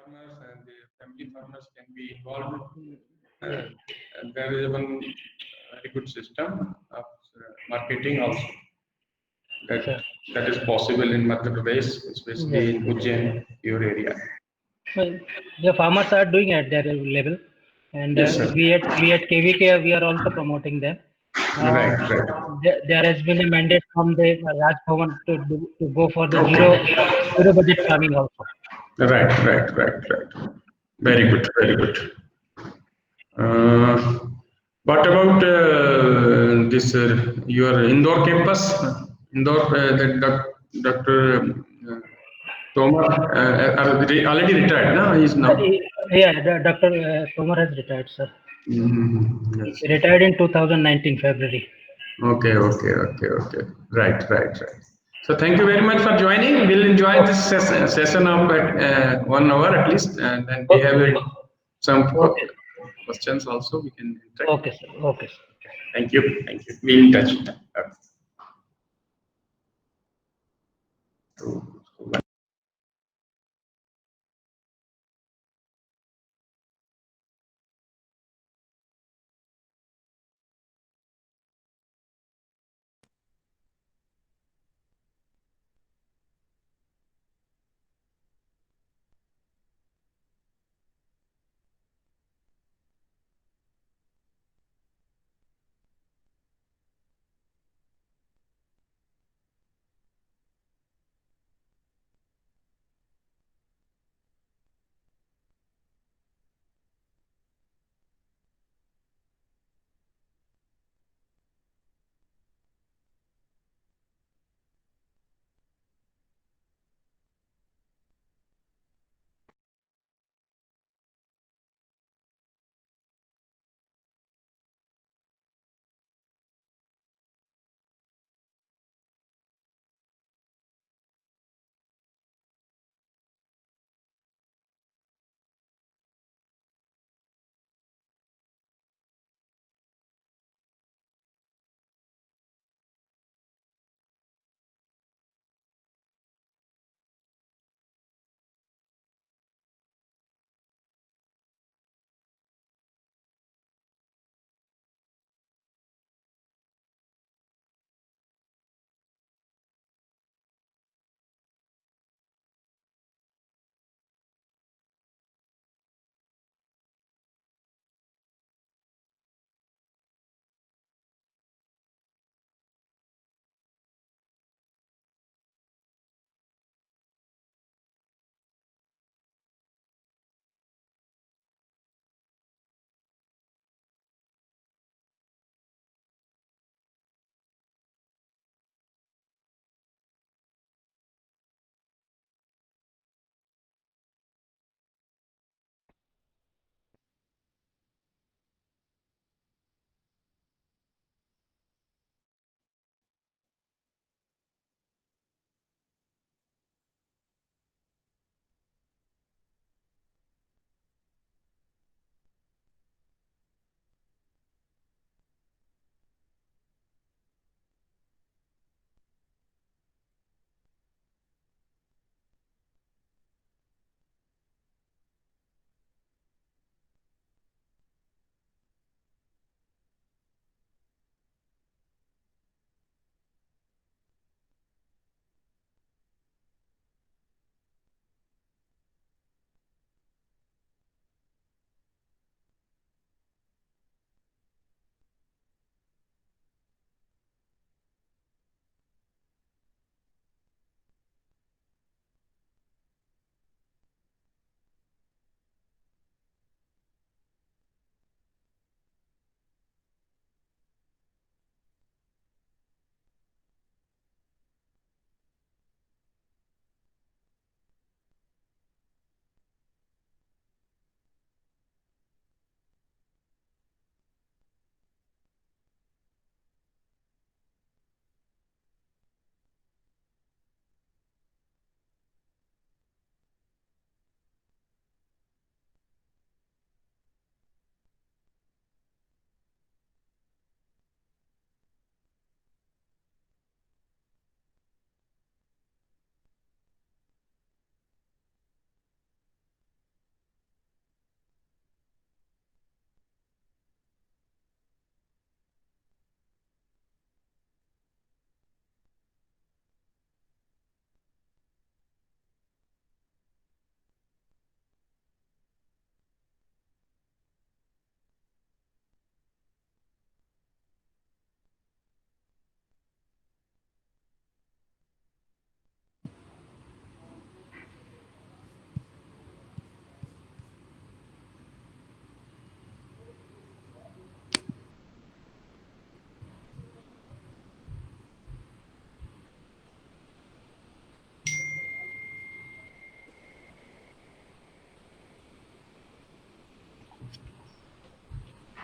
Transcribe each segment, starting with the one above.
farmers and the family farmers can be involved. Yeah. And there is one very good system of marketing also. That Sure. that is possible in Madhya Pradesh, especially Yes. in Ujjain, your area. Well, the farmers are doing at their level, and Yes, sir. we at KVK we are also promoting them. Right, right. There has been a mandate from the Raj Bhavan to go for the zero budget farming also. Right, right, right, right. Very good, very good. Uh, what about this your Indore campus? Indore, Dr. Tomar already retired. No, he is now. Yeah, Dr. Tomar has retired, sir. Yes. He retired in 2019 February. Okay, okay, okay, okay. Right, right, right. So thank you very much for joining. We'll enjoy this session of 1 hour at least, and then we have some Okay. questions also. We can interact. Okay, sir. Okay, sir. Thank you. Thank you. Be in touch.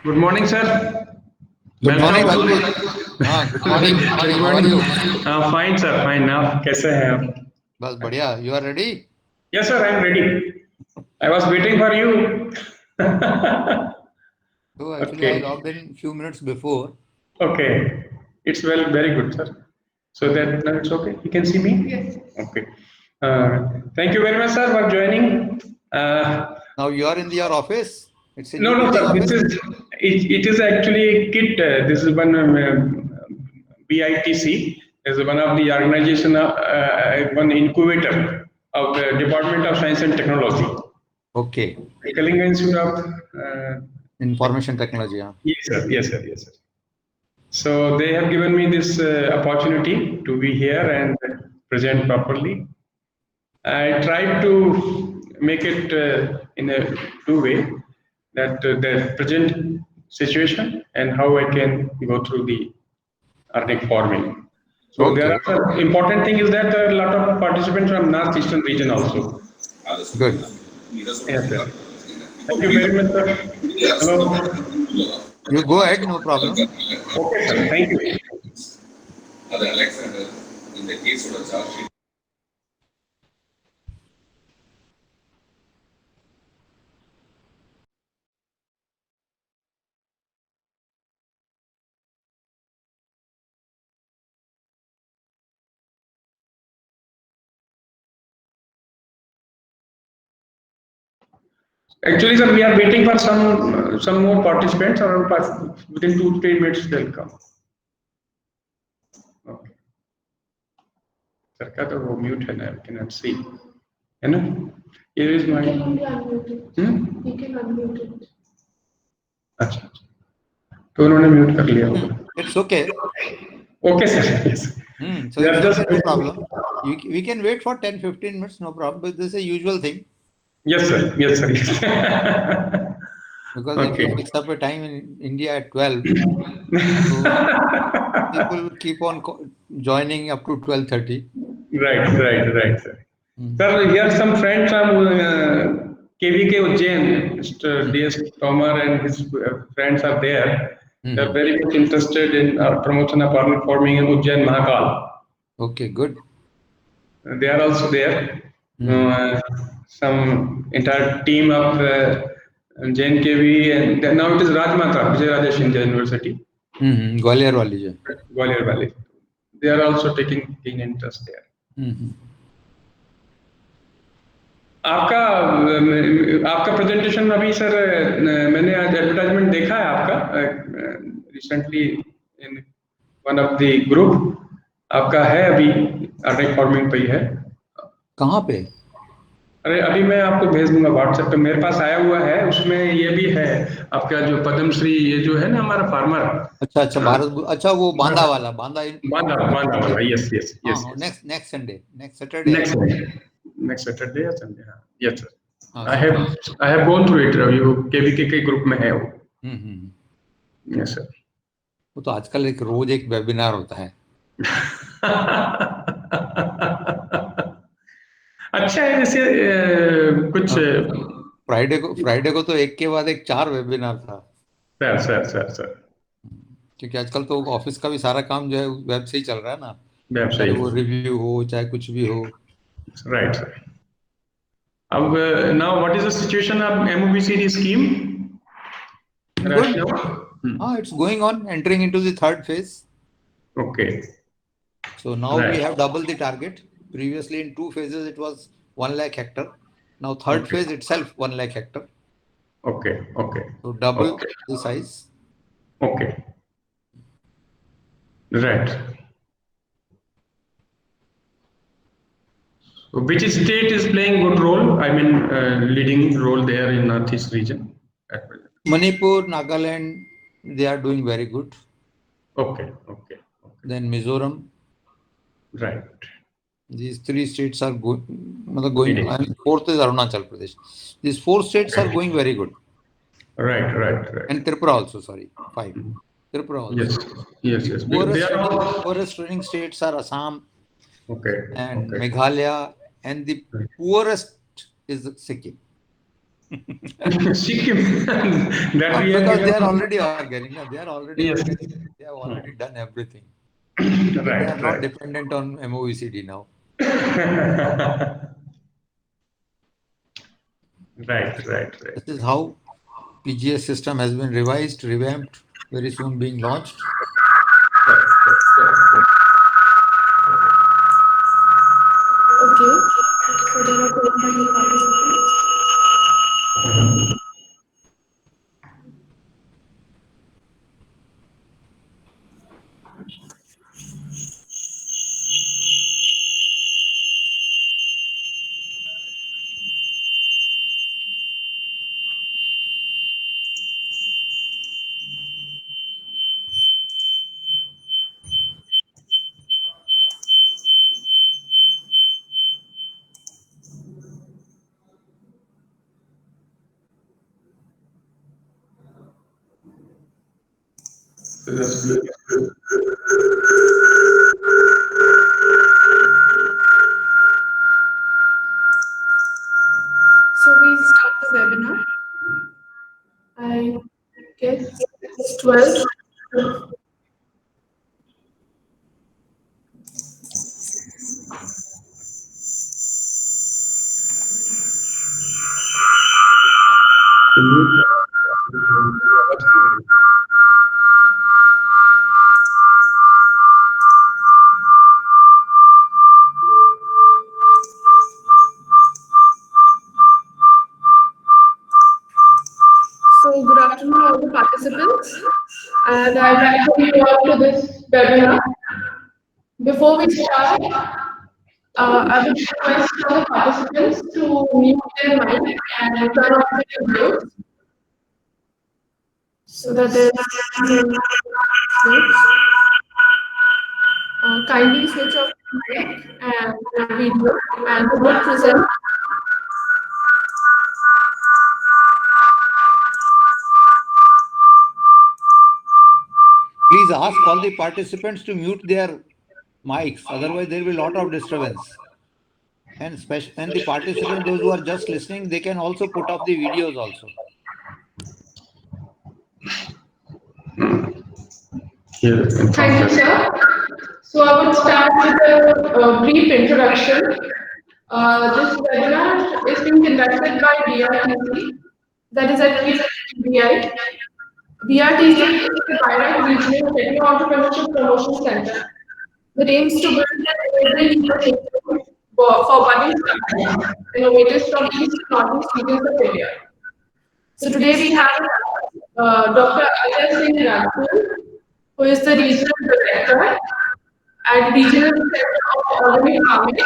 Good morning, sir. Good morning, Welcome. Rajput. हाँ, good morning. How are you? Fine, sir. Fine. आप कैसे हैं आप? बस बढ़िया. You are ready? Yes, sir. I am ready. I was waiting for you. So actually, Okay. I logged in few minutes before. Okay. It's very good, sir. So that now it's okay. You can see me? Yes. Okay. Thank you very much, sir, for joining. Now you are in your office. It's in No, your no, sir. office. It is actually a kit. This is one BITC is one of the organization, one incubator of the Department of Science and Technology. Okay. Kalinga Institute of Information Technology. Yeah. Yes, sir. Yes, sir. Yes, sir. So they have given me this opportunity to be here and present properly. I tried to make it in a two-way, that the present situation and how I can go through the organic farming. So Okay. there are important thing is that there are a lot of participants from northeastern region also. Good. Yes, sir. Thank you very much, sir. Hello. You go ahead. No problem. Okay, sir. Thank you. அது Alexander இந்த கேஸோட charge sheet Actually, sir, we are waiting for some more participants. Around within 2-3 minutes they'll come. Okay. Sir, क्या तो वो mute है ना, I cannot see. है ना? Here is my. You can only unmute it. You can unmute it. अच्छा. तो उन्होंने mute कर लिया होगा. It's okay. Okay, sir. Yes. So We are it's just okay, no problem. We can wait for 10-15 minutes. No problem. But this is a usual thing. Yes, sir. Yes, sir. Yes. Because if Okay. you fix up a time in India at 12, so people will keep on joining up to 12:30. Right, sir. Sir, here are some friends from KVK Ujjain. Mr. DS Tomar and his friends are there. They are very much interested in promotion of organic farming in Ujjain Mahakal. Okay, good. They are also there. Some entire team of JNKV, and now it is Rajmata, Vijay Rajesh India University, Gwalior wali jo. Gwalior Valley. They are also taking keen interest there. आपका presentation अभी sir मैंने आज advertisement देखा है आपका recently in one of the group आपका है अभी ऑर्गेनिक फार्मिंग पे ही है. कहाँ पे? अरे अभी मैं आपको भेज दूंगा व्हाट्सएप पे. मेरे पास आया हुआ है, उसमें ये भी है आपका जो पद्मश्री ये जो है ना हमारा फार्मर. अच्छा भारत. अच्छा वो बांदा वाला. बांदा वाला. Yes. Next Sunday. Next Saturday या संडे. हाँ. Yes sir. I have gone through it. वो KVK के ग्रुप में है वो. Yes sir. वो तो आजकल एक रोज एक वेबिनार होता है. अच्छा है. वैसे कुछ फ्राइडे को तो एक के बाद एक 4 वेबिनार था. सर क्योंकि आजकल तो ऑफिस का भी सारा काम जो है वेब से ही चल रहा है ना. वेब से चाहे वो रिव्यू हो चाहे कुछ भी हो. Right sir. अब now what is the situation of MOBCD scheme? It's going on, entering into the third phase. Okay. So now we have double the target. Previously in 2 phases it was 1 lakh hectare. Now third phase itself 1 lakh hectare. Okay. So double the size. Okay. Right. So which state is playing good role? I mean, leading role there in Northeast region at present? Manipur, Nagaland, they are doing very good. Okay. Then Mizoram. Right. These 3 states are going. And fourth is Arunachal Pradesh. These 4 states are going very good. Right. And Tripura also. Sorry, 5. Tripura also. Yes. Poorest running states are Assam. Okay. And Meghalaya, and the poorest is Sikkim. Sikkim. That we have Because they are given- already organic. No, they are already Yes. organic. They have already done everything. Right, They are not right. dependent on MOECD now. Right, right. This is how PGS system has been revised, revamped, very soon being launched. Okay. So there are 25 participants. So we start the webinar. I guess it's 12. So good afternoon all the participants, and I'd like to welcome you all to this webinar. Before we start, I would request all the participants to mute their mic and turn off their videos so that they kindly switch off the mic and video and who will present. Please ask all the participants to mute their mics, otherwise there will be a lot of disturbance. And the participants, those who are just listening, they can also put off the videos also. Thank you, sir. So I would start with a brief introduction. This webinar is being conducted by BRTC, that is at BI. BRTC is the Bhairac Regional Techno Entrepreneurship Promotion Center that aims to build an enabling ecosystem for budding startups, innovators from east to northeast regions of India. So today we have Dr. Ajay Singh Rajpur, who is the regional director at Regional Center of Organic Farming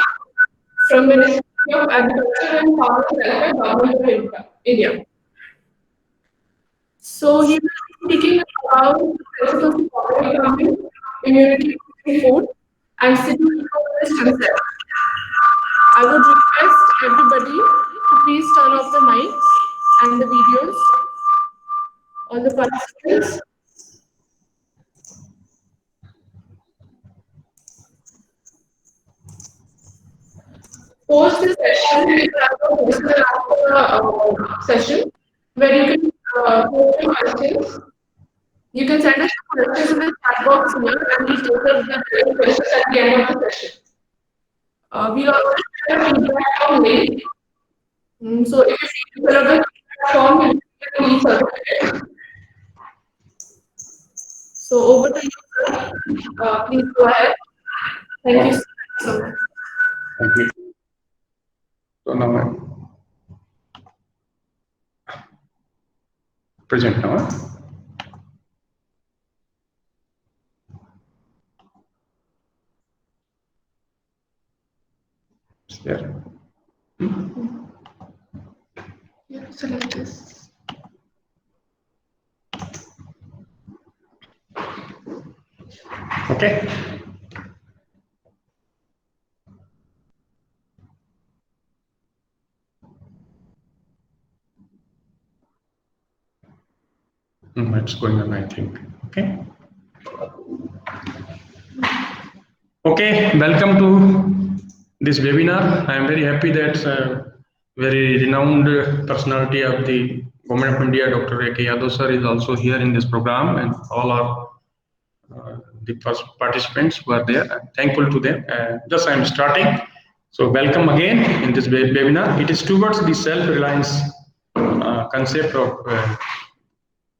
from Ministry of Agriculture and Farmer Welfare, Government of India. So he will be speaking about the principles of organic farming, immunity to food, and city ecosystem concept. I would request everybody to please turn off the mics and the videos. All the participants. Post this session, we have a session where you can post your questions. You can send us your questions in the chat box here, and we'll take up the questions at the end of the session. We'll also share feedback from mail. So if you fill out the feedback form, you can please submit. So over to you, sir. Please go ahead. Thank you so much. Thank you. So now I'm present now. It's there. Yeah, select this. Okay. It's going on, I think. Okay. Okay, welcome to this webinar. I am very happy that very renowned personality of the Government of India, Dr. A.K. Yadav sir, is also here in this program, and all our the first participants were there. I'm thankful to them. Thus, I'm starting. So, welcome again in this webinar. It is towards the self-reliance concept of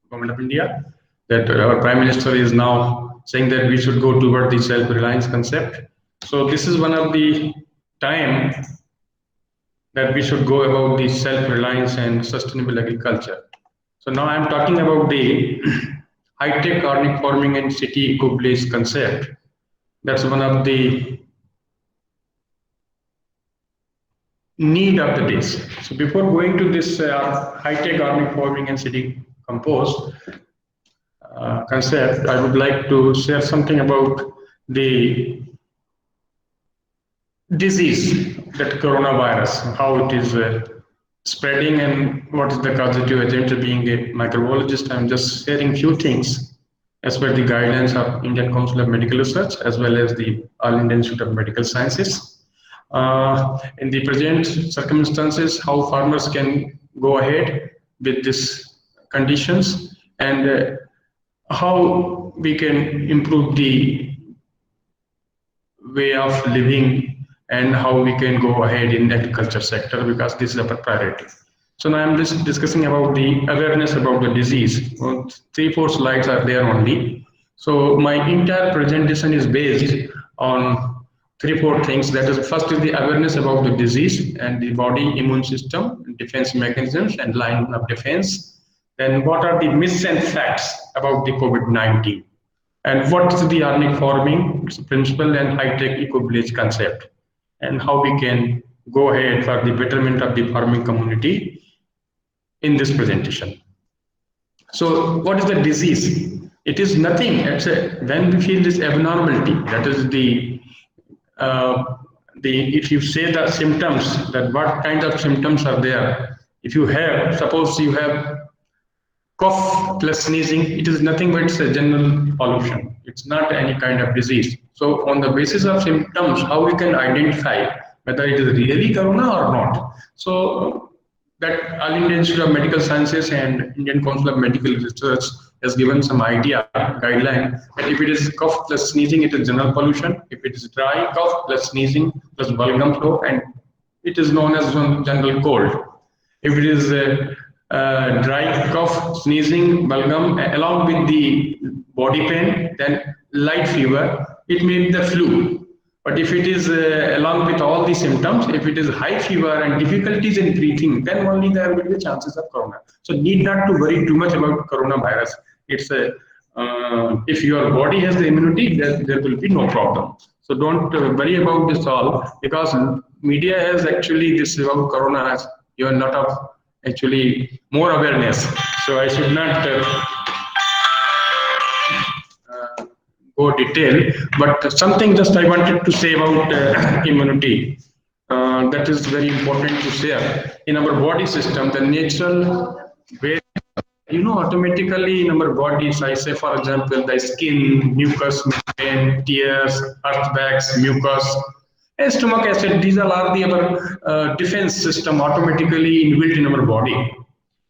Government of India, that our Prime Minister is now saying that we should go toward the self-reliance concept. So, this is one of the time that we should go about the self-reliance and sustainable agriculture. So now I'm talking about the high-tech organic farming and city eco-village concept. That's one of the need of the days. So before going to this high-tech organic farming and city compost concept, I would like to share something about the disease, that coronavirus, how it is spreading and what is the causative agent. Being a microbiologist, I'm just sharing few things as per the guidelines of Indian Council of Medical Research as well as the All India Institute of Medical Sciences. In the present circumstances, how farmers can go ahead with these conditions and how we can improve the way of living and how we can go ahead in the agriculture sector, because this is our priority. So now I'm just discussing about the awareness about the disease. 3-4 slides are there only. So my entire presentation is based on 3-4 things. That is, first is the awareness about the disease and the body immune system, defense mechanisms and line of defense. Then what are the myths and facts about the COVID-19? And what is the organic farming principle and high-tech eco-village concept? And how we can go ahead for the betterment of the farming community in this presentation. So what is the disease? It is nothing except when we feel this abnormality, that is if you say the symptoms, that what kind of symptoms are there. If you have, suppose you have cough plus sneezing, it is nothing but it's a general pollution. It's not any kind of disease. So on the basis of symptoms, how we can identify whether it is really corona or not. So that All India Institute of Medical Sciences and Indian Council of Medical Research has given some idea, guideline, that if it is cough plus sneezing, it is general pollution. If it is dry cough plus sneezing plus balgam flow, and it is known as general cold. If it is dry cough, sneezing, balgam, along with the body pain, then light fever, it may be the flu. But if it is along with all the symptoms, if it is high fever and difficulties in breathing, then only there will be chances of corona. So need not to worry too much about coronavirus. It's if your body has the immunity, there will be no problem. So don't worry about this all, because media has actually this about corona has given a lot of actually more awareness. So I should not go detail, but something just I wanted to say about immunity. That is very important to share. In our body system, the natural way, automatically in our bodies, I say, for example, the skin, mucus membrane, tears, earth bags, mucus, and stomach acid, these are all the our defense system automatically inbuilt in our body.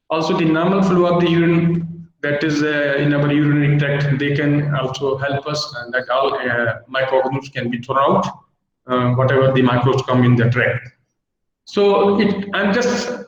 Also, the normal flow of the urine, that is in our urinary tract, they can also help us, and that all microorganisms can be thrown out, whatever the microbes come in the tract. So I'm just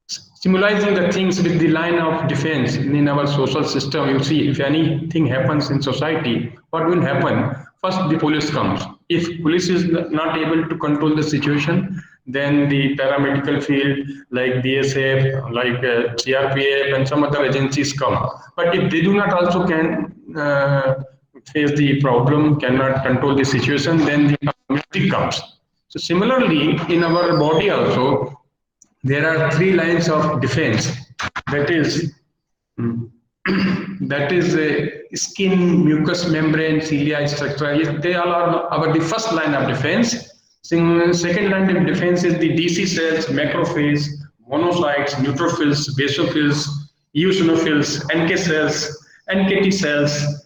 symbolizing the things with the line of defense in our social system. You see, if anything happens in society, what will happen? First, the police comes. If police is not able to control the situation, then the paramedical field like BSF, like CRPF and some other agencies come. But if they do not also can face the problem, cannot control the situation, then the community comes. So similarly, in our body also, there are 3 lines of defense. That is skin, mucous membrane, cilia structure. They all are the first line of defense. Second line of defense is the DC cells, macrophages, monocytes, neutrophils, basophils, eosinophils, NK cells, NKT cells,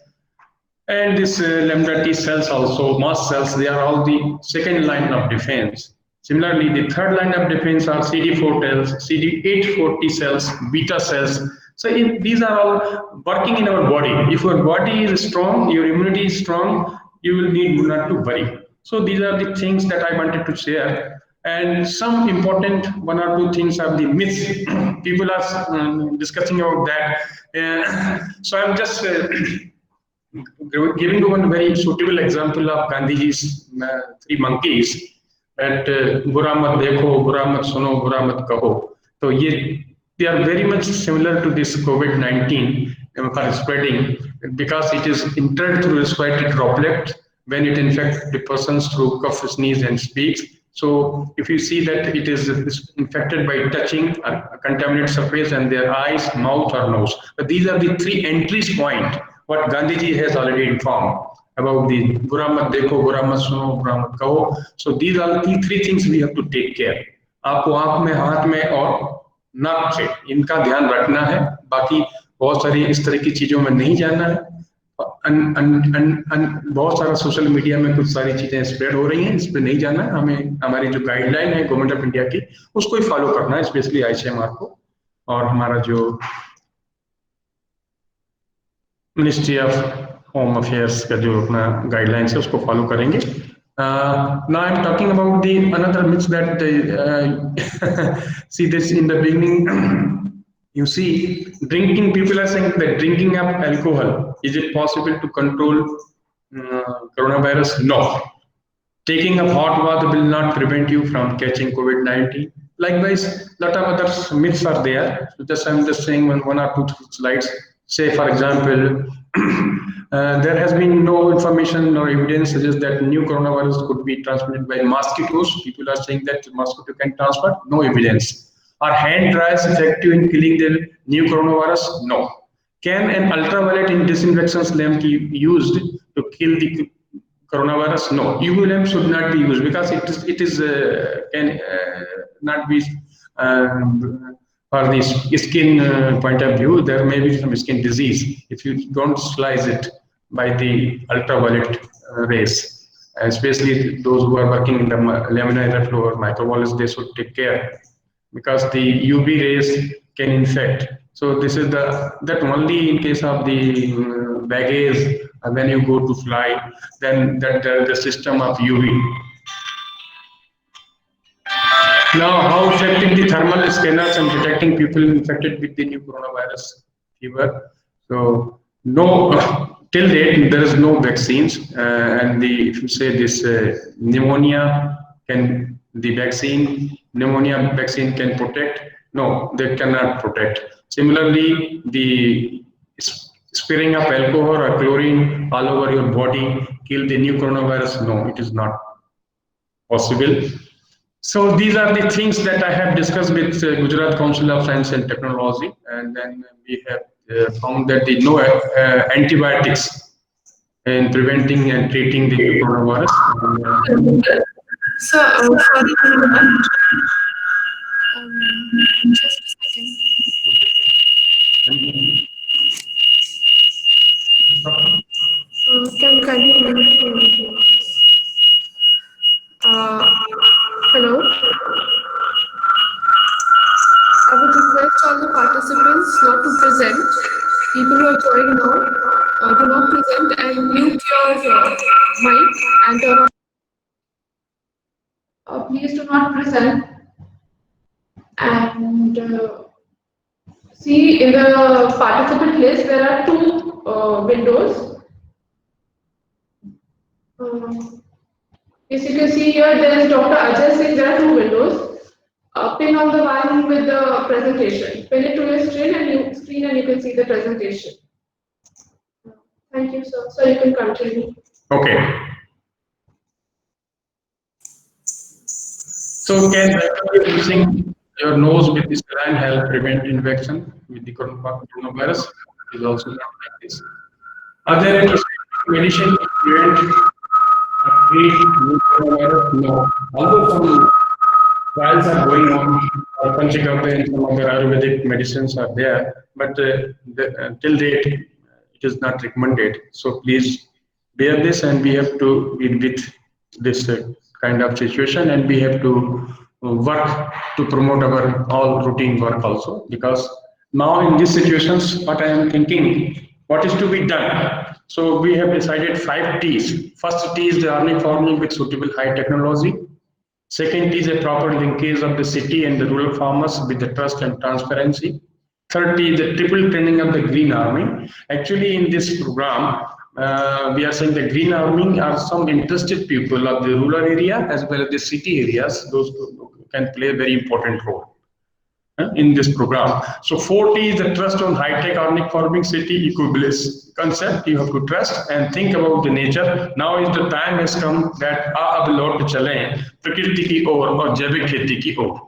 and this lambda T cells also, mast cells. They are all the second line of defense. Similarly, the third line of defense are CD4 cells, CD8 T cells, beta cells. So these are all working in our body. If your body is strong, your immunity is strong, you will need not to worry. So these are the things that I wanted to share. And some important one or two things are the myths. People are discussing about that. So I'm just giving you one very suitable example of Gandhiji's three monkeys. That बुरा मत देखो, बुरा मत सुनो, बुरा मत कहो. So they are very much similar to this COVID-19 spreading, because it is entered through respiratory droplet when it infects the persons through cough, sneeze, and speaks. So if you see that it is infected by touching a contaminated surface and their eyes, mouth, or nose. But these are the three entries point what Gandhiji has already informed about the बुरा मत देखो, बुरा मत सुनो, बुरा मत कहो. So these are the three things we have to take care. आपको आंख में, हाथ में और नाक से इनका ध्यान रखना है. बाकी बहुत सारी इस तरह की चीजों में नहीं जाना है. बहुत सारा सोशल मीडिया में कुछ सारी चीजें स्प्रेड हो रही हैं, इस पे नहीं जाना है. हमें हमारी जो गाइडलाइन है गवर्नमेंट ऑफ इंडिया की उसको ही फॉलो करना है, स्पेशली ICMR को, और हमारा जो मिनिस्ट्री ऑफ होम अफेयर्स का जो अपना गाइडलाइंस है उसको फॉलो करेंगे. Now I'm talking about the another myth that see this in the beginning. You see, drinking, people are saying that drinking of alcohol, is it possible to control coronavirus? No. Taking a hot bath will not prevent you from catching COVID-19. Likewise, lot of other myths are there. So I'm just saying one or two slides. Say, for example, there has been no information or evidence suggests that new coronavirus could be transmitted by mosquitoes. People are saying that mosquito can transfer. No evidence. Are hand dryers effective in killing the new coronavirus? No. Can an ultraviolet disinfection lamp be used to kill the coronavirus? No. UV lamp should not be used because it is can not be for the skin point of view. There may be some skin disease if you don't slice it by the ultraviolet rays. Especially those who are working in the laminar flow or microbiology, they should take care, because the UV rays can infect. So this is that only in case of the baggage when you go to fly, then that the system of UV. Now, how effective the thermal scanners and detecting people infected with the new coronavirus fever? So no, till date there is no vaccines, and if you say this pneumonia can pneumonia vaccine can protect? No, they cannot protect. Similarly, the spraying of alcohol or chlorine all over your body kill the new coronavirus? No, it is not possible. So these are the things that I have discussed with Gujarat Council of Science and Technology, and then we have found that the no antibiotics in preventing and treating the coronavirus. So, sorry to interrupt. Just a second. Can you hello? I would request all the participants not to present. People who are joining now, do not present and mute your mic and turn on. Please do not present. And see, in the participant list, there are two windows. As you can see here, there is Dr. Ajay Singh. There are two windows. Pin on the one with the presentation. Pin it to your screen and you can see the presentation. Thank you, sir. So you can continue. Okay. So can using your nose with this saline help prevent infection with the coronavirus? Is also not like this. Are there any medicine to prevent new coronavirus? No. Although some trials are going on, Panchagarbha and some other Ayurvedic medicines are there, but till date it is not recommended. So please bear this, and we have to be with this kind of situation, and we have to work to promote our all routine work also, because now in these situations what I am thinking, what is to be done. So we have decided 5 T's. First T is the organic farming with suitable high technology. Second is a proper linkage of the city and the rural farmers with the trust and transparency. Third is the triple training of the green army. Actually, in this program, we are saying the green army are some interested people of the rural area as well as the city areas. Those who can play a very important role in this program. So 40 is the trust on high-tech organic farming city eco-village concept. You have to trust and think about the nature. Now is the time has come that अब लौट चलें प्रकृति की ओर और जैविक खेती की ओर.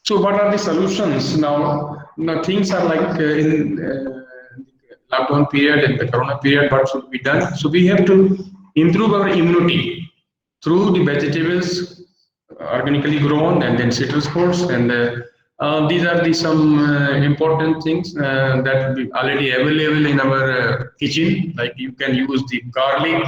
So what are the solutions now? Now things are like in lockdown period and the corona period, what should be done? So we have to improve our immunity through the vegetables organically grown and then citrus fruits, and these are the some important things that be already available in our kitchen. Like you can use the garlic,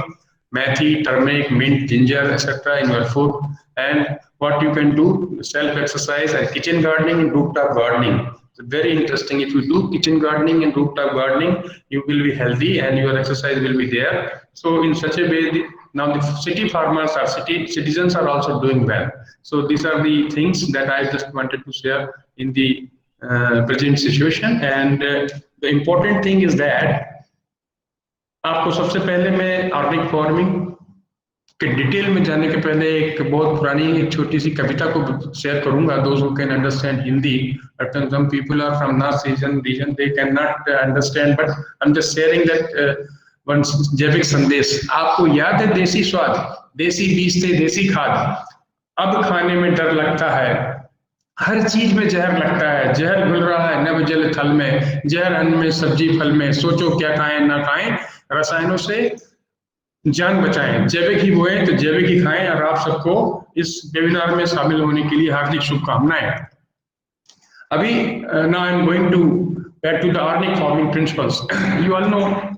methi, turmeric, mint, ginger, etc. in your food. And what you can do, self-exercise and kitchen gardening and rooftop gardening. It's very interesting. If you do kitchen gardening and rooftop gardening, you will be healthy and your exercise will be there. So in such a way, now the city farmers or citizens are also doing well. So these are the things that I just wanted to share in the present situation. And the important thing is that आपको सबसे पहले मैं organic farming के detail में जाने के पहले एक बहुत पुरानी एक छोटी सी कविता को शेयर करूंगा. Those who can understand Hindi, but some people are from North region they cannot understand, but I'm just sharing that one जैविक संदेश. आपको याद है देसी स्वाद, देसी बीज थे देसी खाद, अब खाने में डर लगता है, हर चीज में जहर लगता है, जहर घुल रहा है नभ जल थल में, जहर अन्न में सब्जी फल में, सोचो क्या खाएं ना खाएं, रसायनों से जान बचाएं, जैविक ही बोएं तो जैविक ही खाएं. और आप सबको इस वेबिनार में शामिल होने के लिए हार्दिक शुभकामनाएं. अभी now I'm going to back to the organic farming principles. You all know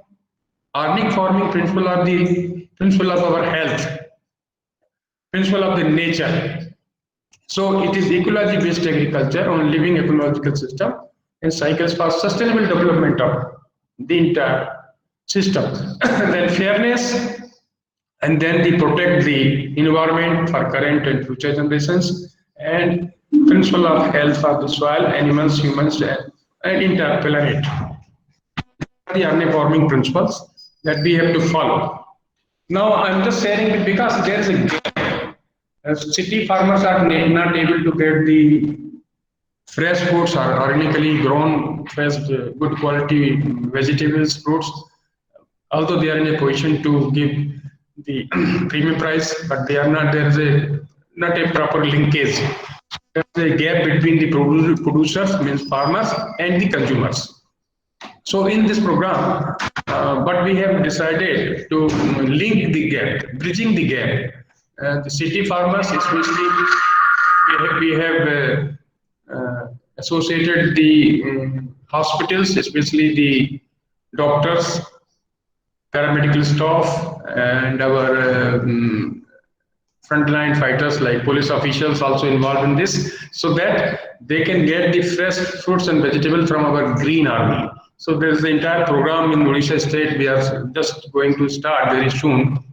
organic farming principle are the principle of our health, principle of the nature. So it is ecology based agriculture on living ecological system and cycles for sustainable development of the entire system. Then fairness, and then they protect the environment for current and future generations, and principle of health for the soil, animals, humans, and entire planet. The organic farming principles that we have to follow. Now I'm just sharing it because there is a gap. City farmers are not able to get the fresh foods or organically grown, fresh, good quality vegetables, fruits. Although they are in a position to give the premium price, but they are not. There is not a proper linkage. There is a gap between the producers, means farmers, and the consumers. So in this program, what we have decided to link the gap, bridging the gap. The city farmers, especially, we have associated the hospitals, especially the doctors, paramedical staff, and our frontline fighters like police officials also involved in this, so that they can get the fresh fruits and vegetables from our green army. So there is the entire program in Odisha state. We are just going to start very soon.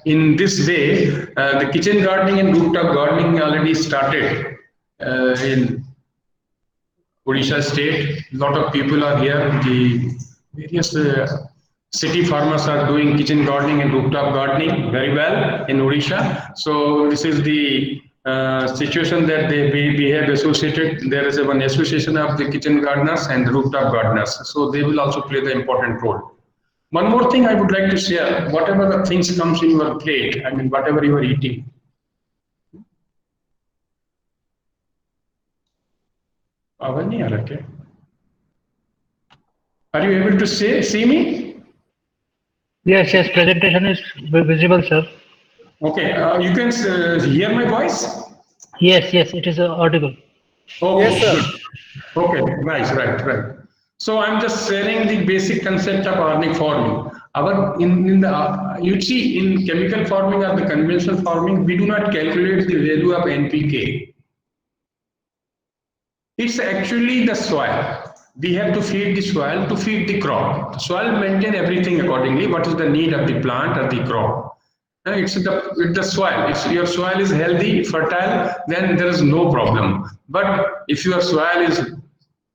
In this way, the kitchen gardening and rooftop gardening already started in Odisha state. A lot of people are here. The various city farmers are doing kitchen gardening and rooftop gardening very well in Odisha. So this is the situation that we have associated. There is one association of the kitchen gardeners and rooftop gardeners. So they will also play the important role. One more thing I would like to share, whatever the things comes in your plate, I mean, whatever you are eating. Are you able to see me? Yes, presentation is visible, sir. Okay, you can hear my voice? Yes, it is audible. Okay, yes, sir. Okay, nice, right. So I'm just sharing the basic concept of organic farming. You see, in chemical farming or the conventional farming, we do not calculate the value of NPK. It's actually the soil. We have to feed the soil to feed the crop. The soil maintain everything accordingly. What is the need of the plant or the crop? It's the soil. If your soil is healthy, fertile, then there is no problem. But if your soil is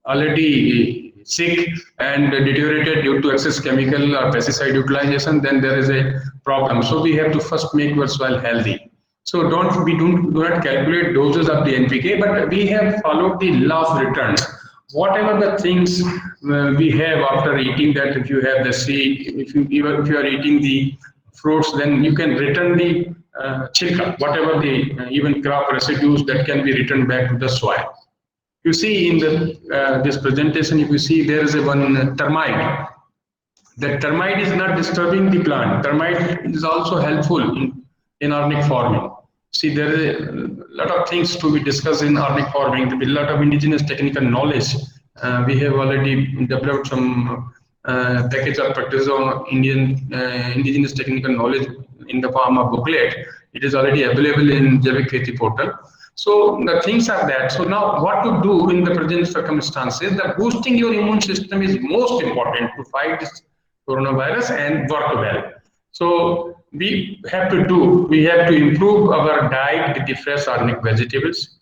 already sick and deteriorated due to excess chemical or pesticide utilization, then there is a problem. So we have to first make your soil healthy. So we do not calculate doses of the NPK, but we have followed the law of returns. Whatever the things we have after eating that, if you have the seed, if you are eating the fruits, then you can return the chilka, whatever the even crop residues that can be returned back to the soil. You see in this presentation, if you see there is one termite. The termite is not disturbing the plant. Termite is also helpful in organic farming. See, there is a lot of things to be discussed in organic farming. There will be a lot of indigenous technical knowledge. We have already developed some package of practice on indigenous technical knowledge in the form of booklet. It is already available in Jaivik Kheti portal. So the things are that. So now what to do in the present circumstances, that boosting your immune system is most important to fight this coronavirus and work well. So we have to improve our diet with the fresh organic vegetables.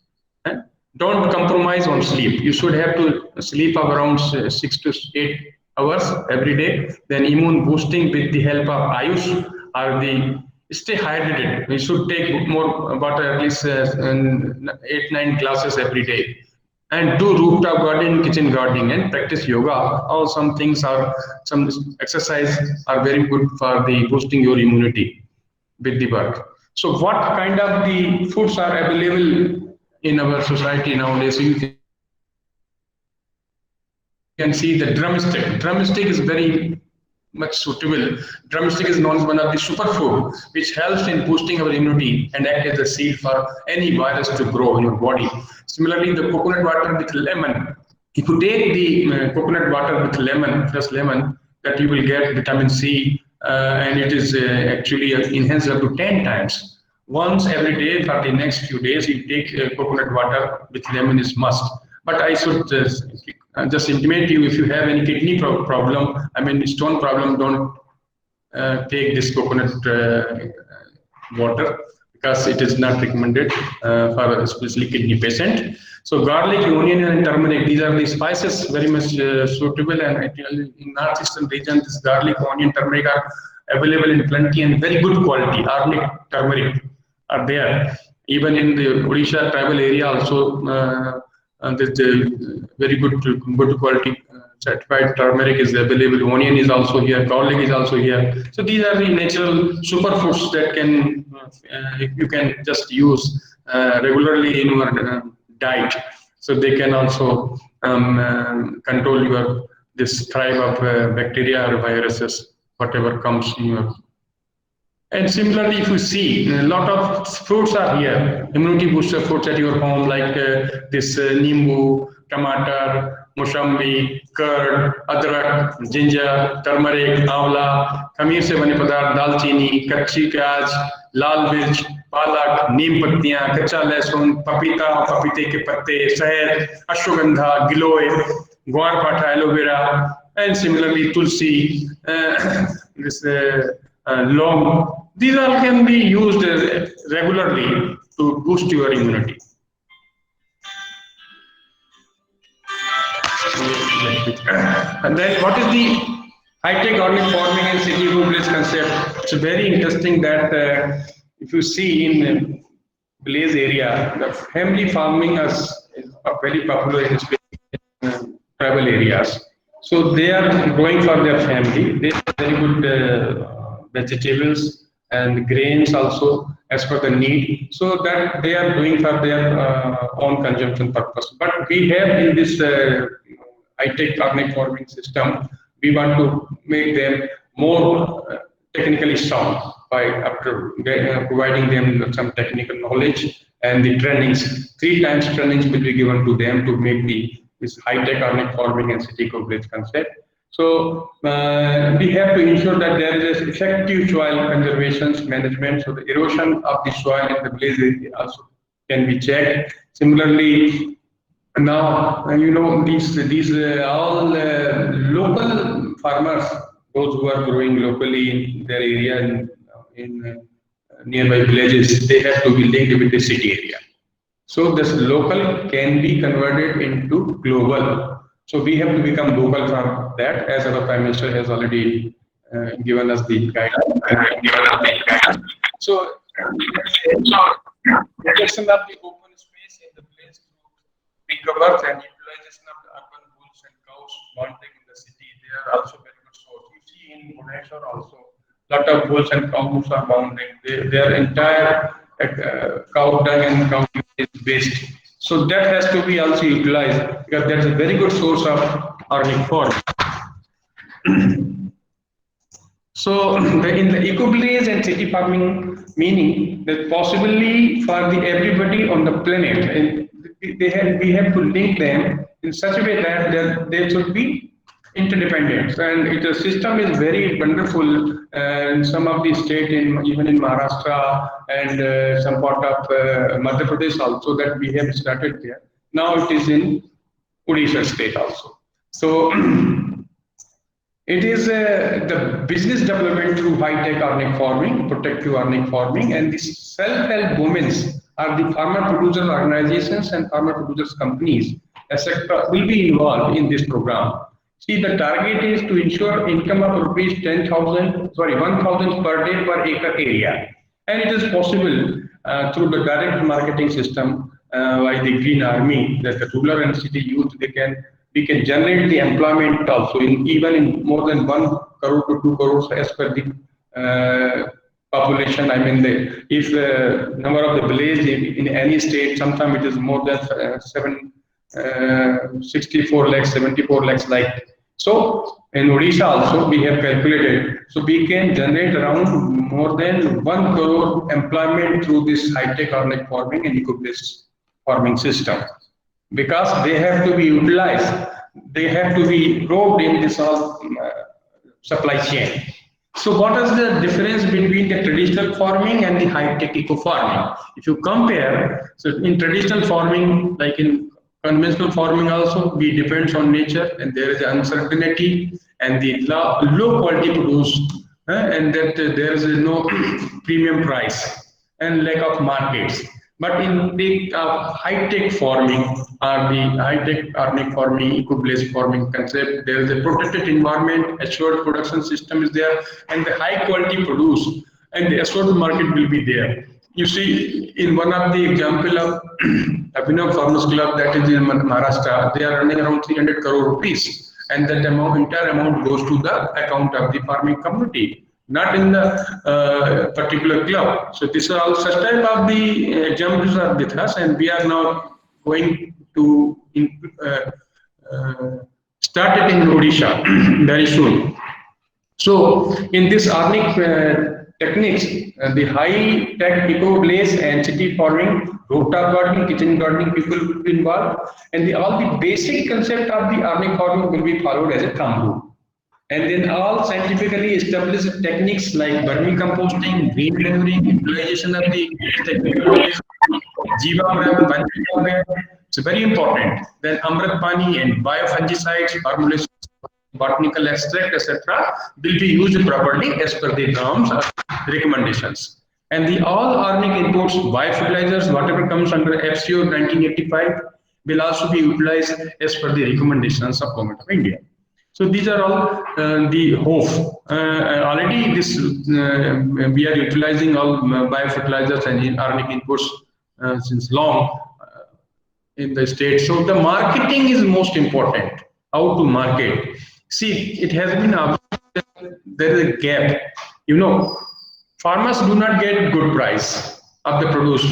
Don't compromise on sleep. You should have to sleep around 6 to 8 hours every day. Then immune boosting with the help of Ayush or stay hydrated. We should take more water, at least 8-9 glasses every day. And do rooftop gardening, kitchen gardening, and practice yoga. All some exercise are very good for the boosting your immunity with the work. So what kind of the foods are available in our society nowadays? So you can see the drumstick. Drumstick is very much suitable. Drumstick is known as one of the superfood, which helps in boosting our immunity and act as a seed for any virus to grow in your body. Similarly, the coconut water with lemon. If you take the coconut water with lemon, fresh lemon, that you will get vitamin C, and it is actually enhanced up to 10 times. Once every day for the next few days, you take coconut water with lemon is must. But I should just intimate you, if you have any kidney problem, stone problem, don't take this coconut water, because it is not recommended for especially kidney patient. So garlic, onion, and turmeric, these are the spices very much suitable, and in northeastern region, this garlic, onion, turmeric are available in plenty and very good quality. Organic turmeric are there. Even in the Odisha tribal area also, there's very good quality certified turmeric is available. Onion is also here, garlic is also here. So these are the natural superfoods that you can just use regularly in your diet. So they can also control this tribe of bacteria or viruses, whatever comes in your. And similarly, if you see, a lot of fruits are here, immunity booster fruits at your home, like this nimbu, tomato, moshambi, curd, adrak, ginger, turmeric, amla, khameer se bane padarth, dalchini, kachi pyaj, lal mirch, palak, neem pattiyan, kacha lehsun, papita, papite ke patte, shahad, ashwagandha, giloy, guar patha, aloe vera, and similarly tulsi, this long. These all can be used regularly to boost your immunity. And then what is the high-tech organic farming and city village concept? It's very interesting that if you see in village area, the family farming is very popular in tribal areas. So they are growing for their family. They have very good vegetables and grains also as per the need, so that they are doing for their own consumption purpose. But we have in this high-tech organic farming system, we want to make them more technically sound by providing them some technical knowledge and the trainings. 3 times trainings will be given to them to make this high-tech organic farming and city coverage concept. So we have to ensure that there is effective soil conservation management. So the erosion of the soil in the blaze area also can be checked. Similarly, now you know these all local farmers, those who are growing locally in their area in nearby villages, they have to be linked with the city area. So this local can be converted into global. So we have to become global from that, as our Prime Minister has already given us the guidelines. So, protection of the open space in the place to recover and utilization of the urban bulls and cows mounting in the city, they are also very good source. You see in Bhubaneswar also, lot of bulls and cows are mounting. Their entire cow dung and cow is waste. So that has to be also utilized because that's a very good source of organic form. So in the eco-blaze and city farming, meaning that possibly for the everybody on the planet, and we have to link them in such a way that they should be interdependent. And the system is very wonderful in some of the state, even in Maharashtra and some part of Madhya Pradesh also, that we have started there. Now it is in Odisha state also. So it is the business development through high-tech organic farming, protective organic farming, and the self-help women are the farmer producer organizations and farmer producers companies, etc., will be involved in this program. See, the target is to ensure income of rupees 1,000 per day per acre area, and it is possible through the direct marketing system by the Green Army, that the rural and city youth, we can generate the employment also even in more than 1 crore to 2 crores as per the population. I mean, if the number of the village in any state, sometimes it is more than 64 lakhs, 74 lakhs like. So in Odisha also we have calculated, so we can generate around more than 1 crore employment through this high-tech organic farming and eco-based farming system, because they have to be utilized, they have to be roped in this all supply chain. So what is the difference between the traditional farming and the high-tech eco-farming? If you compare, so in traditional farming, like in conventional farming also, we depend on nature, and there is uncertainty and the low quality produce, and that there is no premium price and lack of markets. But in the high-tech farming or the high-tech organic farming, eco-based farming concept, there is a protected environment, assured production system is there, and the high-quality produce, and the assured market will be there. You see, in one of the example of Abhinav Farmers Club, that is in Maharashtra, they are running around 300 crore rupees, and that entire amount goes to the account of the farming community, not in the particular club. So these are all such type of the examples are with us, and we are now going to start it in Odisha very soon. So in this organic techniques, the high-tech eco-blaze and city farming, rooftop gardening, kitchen gardening, people will be involved, and all the basic concept of the organic farming will be followed as a thumb rule. And then all scientifically established techniques like vermicomposting, green labeling, utilization of the technologies, Jeevagram, it's very important. Then Amrit Pani and biofungicides, formulations, botanical extract, etc., will be used properly as per the norms or recommendations. And the all organic inputs, biofertilizers, whatever comes under FCO 1985, will also be utilized as per the recommendations of Government of India. So these are all the hope. Already this we are utilizing all biofertilizers and organic inputs since long in the state. So the marketing is most important. How to market? See, it has been observed there is a gap. You know, farmers do not get good price of the produce,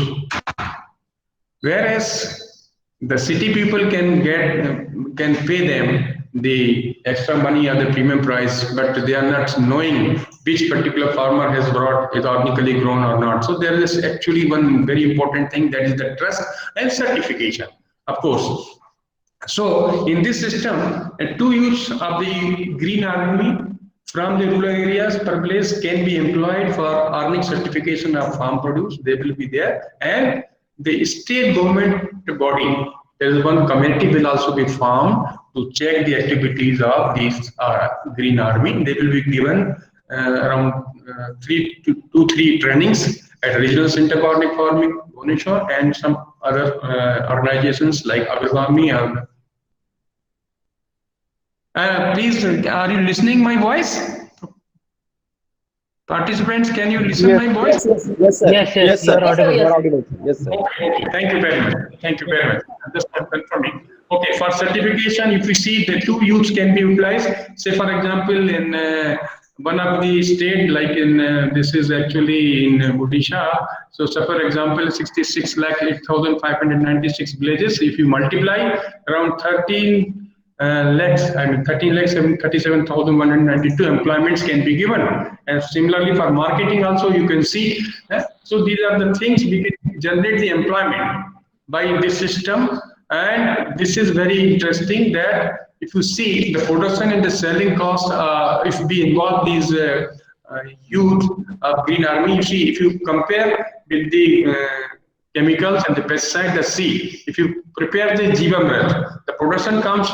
whereas the city people can pay them the extra money or the premium price, but they are not knowing which particular farmer has brought is organically grown or not. So there is actually one very important thing, that is the trust and certification. Of course, So in this system, 2 youths of the Green Army from the rural areas per place can be employed for earning certification of farm produce. They will be there, and the state government body, there is one committee will also be formed to check the activities of these Green Army. They will be given around 3 trainings at regional center for organic farming, Bhubaneswar, and some other organizations like Agrawami. Please, are you listening my voice? Participants, can you listen my voice? Yes, sir. Yes, you are audible. You are audible. Yes, sir. Okay, thank you very much. Thank you very much. Just confirming. Okay, for certification, if we see the 2 youths can be utilized, say for example, in one of the state, like in this is actually in Odisha. So, say for example, 66,08,596 villages. If you multiply around 13 lakhs, 37,192 employments can be given. And similarly for marketing also you can see. So these are the things we can generate the employment by this system. And this is very interesting that if you see the production and the selling cost, if we involve these youth of Green Army, you see if you compare with the chemicals and the pesticide, the seed, if you prepare the Jeevamrit, the production comes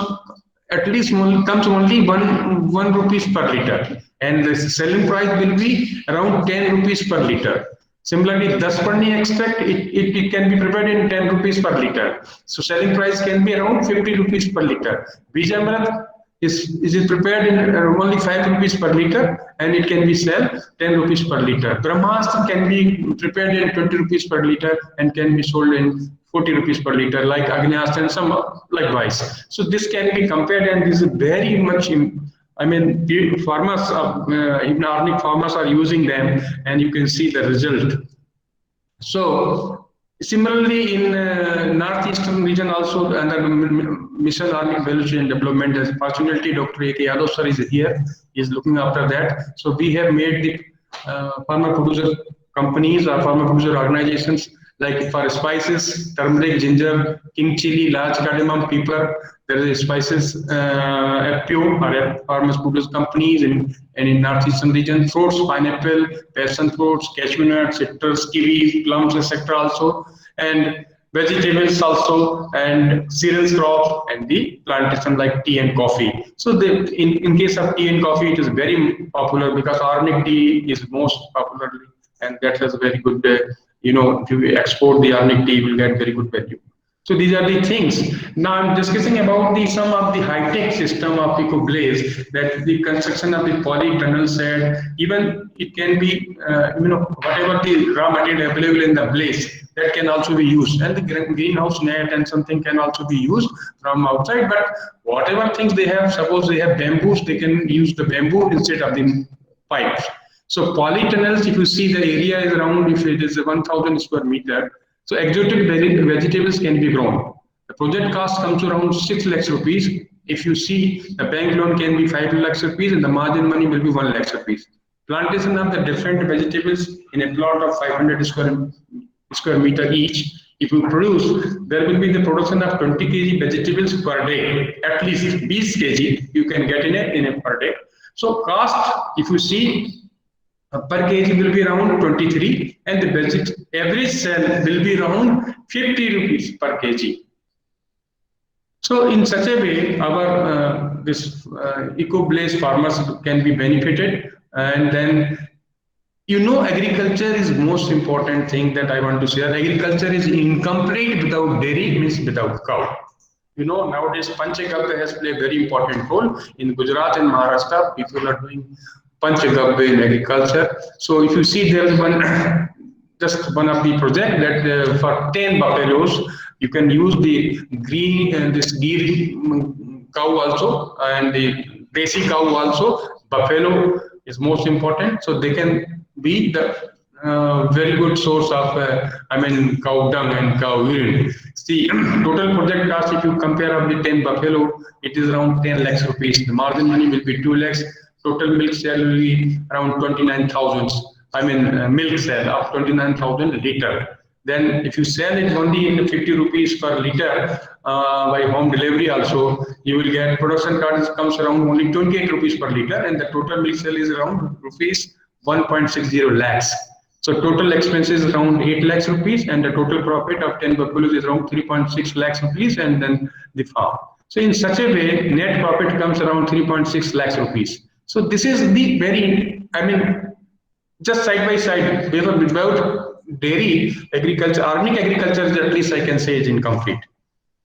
at least only 1 rupees per liter, and the selling price will be around 10 rupees per liter. Similarly, Daspani extract, it can be prepared in 10 rupees per liter. So selling price can be around 50 rupees per liter. Bijamrit is prepared in only 5 rupees per liter, and it can be sold 10 rupees per liter. Brahmastra can be prepared in 20 rupees per liter and can be sold in 40 rupees per liter, like Agnyastra and some likewise. So this can be compared, and this is very much, I mean, the farmers, even organic farmers are using them, and you can see the result. So similarly, in northeastern region also, under Mission Organic Value Chain Development, as fortunately Dr. A.K. Yadav sir is here, he is looking after that. So we have made the farmer producer companies or farmer producer organizations, like for spices, turmeric, ginger, king chili, large cardamom, pepper. There is spices, FPO or farmers producer companies and in northeastern region, fruits, pineapple, passion fruits, cashew nuts, citrus, kiwis, plums, etc. also, and vegetables also, and cereals crop, and the plantation like tea and coffee. So in case of tea and coffee, it is very popular because organic tea is most popularly, and that has very good, if you export the organic tea, you will get very good value. So these are the things. Now I'm discussing about some of the high-tech system of EcoBlaze, that the construction of the polytunnel shed, even it can be, whatever the raw material available in the blaze, that can also be used. And the greenhouse net and something can also be used from outside. But whatever things they have, suppose they have bamboos, they can use the bamboo instead of the pipes. So polytunnels, if you see the area is around, if it is 1,000 square meter, so exotic vegetables can be grown. The project cost comes to around 6 lakhs rupees. If you see, the bank loan can be 5 lakhs rupees and the margin money will be 1 lakhs rupees. Plantation of the different vegetables in a plot of 500 square meter each. If you produce, there will be the production of 20 kg vegetables per day, at least 20 kg you can get in a per day. So cost, if you see, per kg will be around 23, and the average sale will be around 50 rupees per kg. So in such a way, our this EcoBlaze farmers can be benefited. And then, agriculture is most important thing that I want to say. Agriculture is incomplete without dairy, means without cow. Nowadays Panchagabha has played a very important role. In Gujarat and Maharashtra, people are doing Panchagabha in agriculture. So if you see, there is just one of the project that for 10 buffaloes, you can use the this Gir cow also, and the Desi cow also. Buffalo is most important, so they can be the very good source of, cow dung and cow urine. See, total project cost, if you compare of the 10 buffalo, it is around 10 lakhs rupees. The margin money will be 2 lakhs. Total milk sale will be around 29,000. Milk sale of 29,000 liter. then if you sell it only in 50 rupees per liter by home delivery also, you will get production cost comes around only 28 rupees per liter, and the total milk sale is around rupees 1.60 lakhs. So total expenses around 8 lakhs rupees, and the total profit of 10 buffaloes is around 3.6 lakhs rupees, and then the farm. So in such a way, net profit comes around 3.6 lakhs rupees. So this is the very, I mean, just side by side, without dairy agriculture, organic agriculture, at least I can say, is incomplete.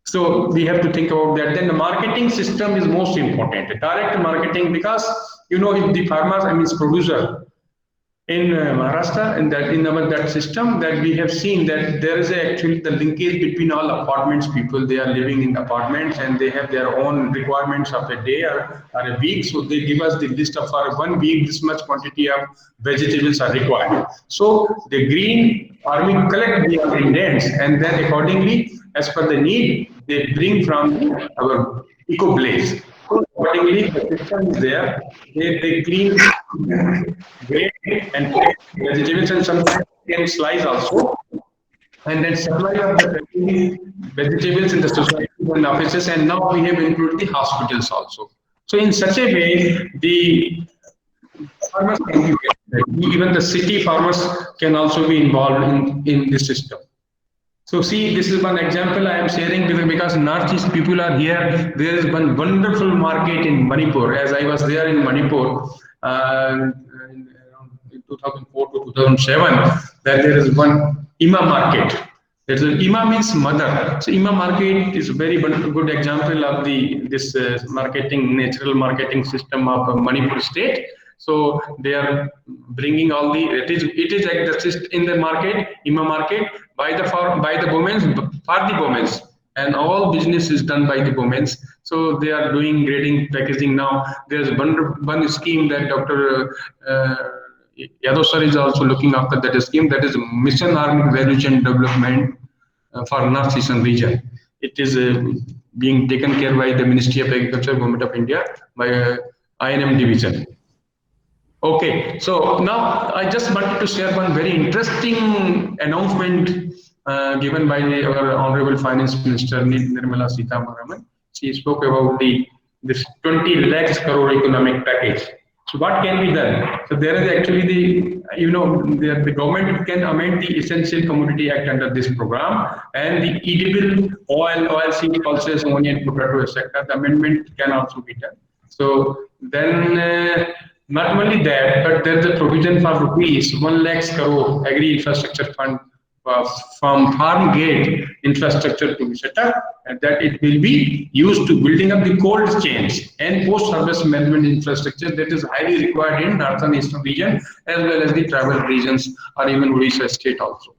So we have to think about that. Then the marketing system is most important. Direct marketing, because if the farmers, I mean producer in Maharashtra, and that in that system, that we have seen that there is actually the linkage between all apartments people. They are living in apartments and they have their own requirements of a day or a week. So they give us the list of for 1 week this much quantity of vegetables are required. So the green army collect the ingredients, and then accordingly, as per the need, they bring from our Eco Blaze. So accordingly, the system is there. They clean, grade and take vegetables, and sometimes can slice also, and then supply of the vegetables in the society and offices. And now we have included the hospitals also. So in such a way, the farmers can be, even the city farmers can also be involved in this system. So see, this is one example I am sharing because Northeast people are here. There is one wonderful market in Manipur. As I was there in Manipur in 2004 to 2007, that there is one Ima market. Ima means mother. So Ima market is a very good example of this marketing, natural marketing system of Manipur state. So they are bringing all it is exist in the market, Ima market, by the women, for the women, and all business is done by the women. So they are doing grading, packaging now. There's one scheme that Dr. Yadav sir is also looking after, that scheme, that is Mission Organic Value Chain Development for North Eastern region. It is being taken care by the Ministry of Agriculture, Government of India, by INM division. Okay, so now I just wanted to share one very interesting announcement given by our Honorable Finance Minister Nirmala Sitharaman. She spoke about this 20 lakhs crore economic package. So what can be done? So there is actually the government can amend the Essential Commodity Act under this program, and the edible oilseed, pulses, ammonia, and potato, etc. The amendment can also be done. So then. Not only that, but there's a provision for rupees 1 lakh crore agri infrastructure fund from farm gate infrastructure to be set up, and that it will be used to building up the cold chains and post-harvest management infrastructure that is highly required in northern eastern region as well as the tribal regions or even Odisha state also.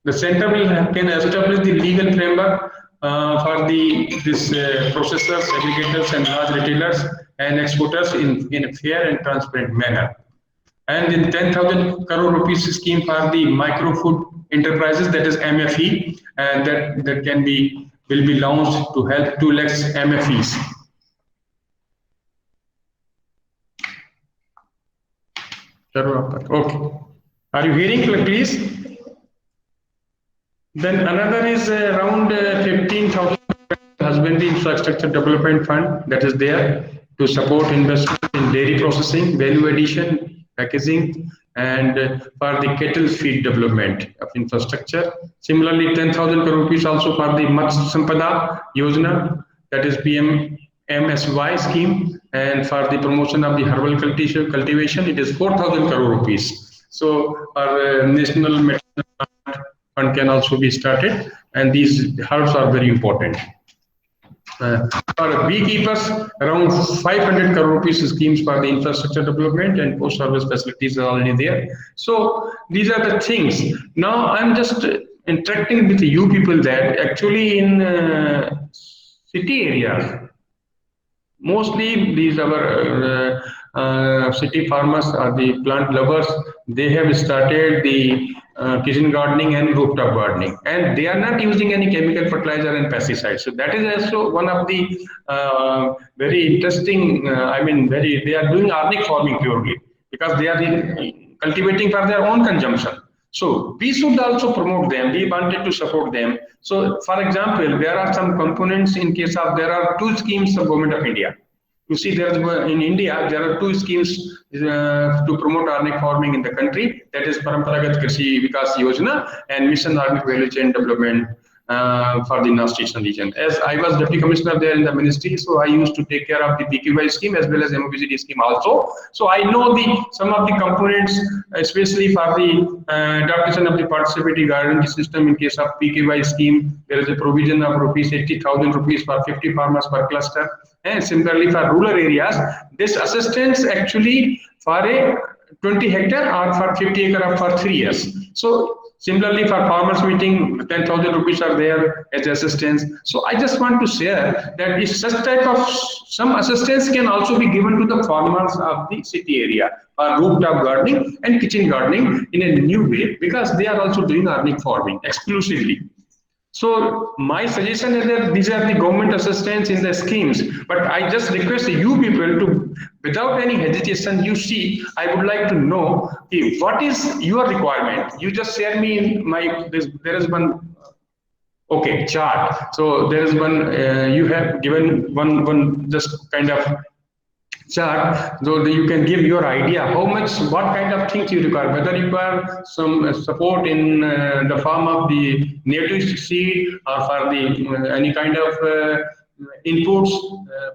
The center can establish the legal framework for this processors, aggregators, and large retailers and exporters in a fair and transparent manner. And in 10,000 crore rupees scheme for the micro food enterprises, that is MFE, and that will be launched to help 2 lakhs MFEs. Okay. Are you hearing, please? Then another is around 15,000 husbandry infrastructure development fund that is there to support investment in dairy processing, value addition, packaging, and for the cattle feed development of infrastructure. Similarly, 10,000 crore rupees also for the Matsya Sampada Yojana, that is PMMSY scheme, and for the promotion of the herbal cultivation, it is 4,000 crore rupees. So our national medicinal fund can also be started, and these herbs are very important. For beekeepers, around 500 crore rupees schemes for the infrastructure development and post-harvest facilities are already there. So these are the things. Now I'm just interacting with you people that actually in city areas, mostly these our city farmers are the plant lovers. They have started the kitchen gardening and rooftop gardening, and they are not using any chemical fertilizer and pesticides. So that is also one of the very interesting. They are doing organic farming purely because they are cultivating for their own consumption. So we should also promote them. We wanted to support them. So for example, there are some components in case of, there are two schemes of Government of India. You see, there is in India, there are two schemes to promote organic farming in the country. That is Paramparagat Krishi Vikas Yojana and Mission Organic Value Chain Development for the North Eastern region. As I was Deputy Commissioner there in the ministry, so I used to take care of the PKY scheme as well as MOPCD scheme also. So I know some of the components, especially for the adaptation of the participatory guarantee system in case of PKY scheme. There is a provision of rupees 80,000 rupees for 50 farmers per cluster. And similarly for rural areas, this assistance actually for a 20 hectare or for 50 acre for 3 years. So similarly for farmers meeting, 10,000 rupees are there as assistance. So I just want to share that if such type of some assistance can also be given to the farmers of the city area for rooftop gardening and kitchen gardening in a new way, because they are also doing organic farming exclusively. So my suggestion is that these are the government assistance in the schemes, but I just request you people to, without any hesitation, you see, I would like to know what is your requirement. You just share me in my, there is one, okay, chart. So there is one, you have given one just kind of chart, so that you can give your idea how much, what kind of things you require, whether you require some support in the form of the native seed or for the any kind of inputs,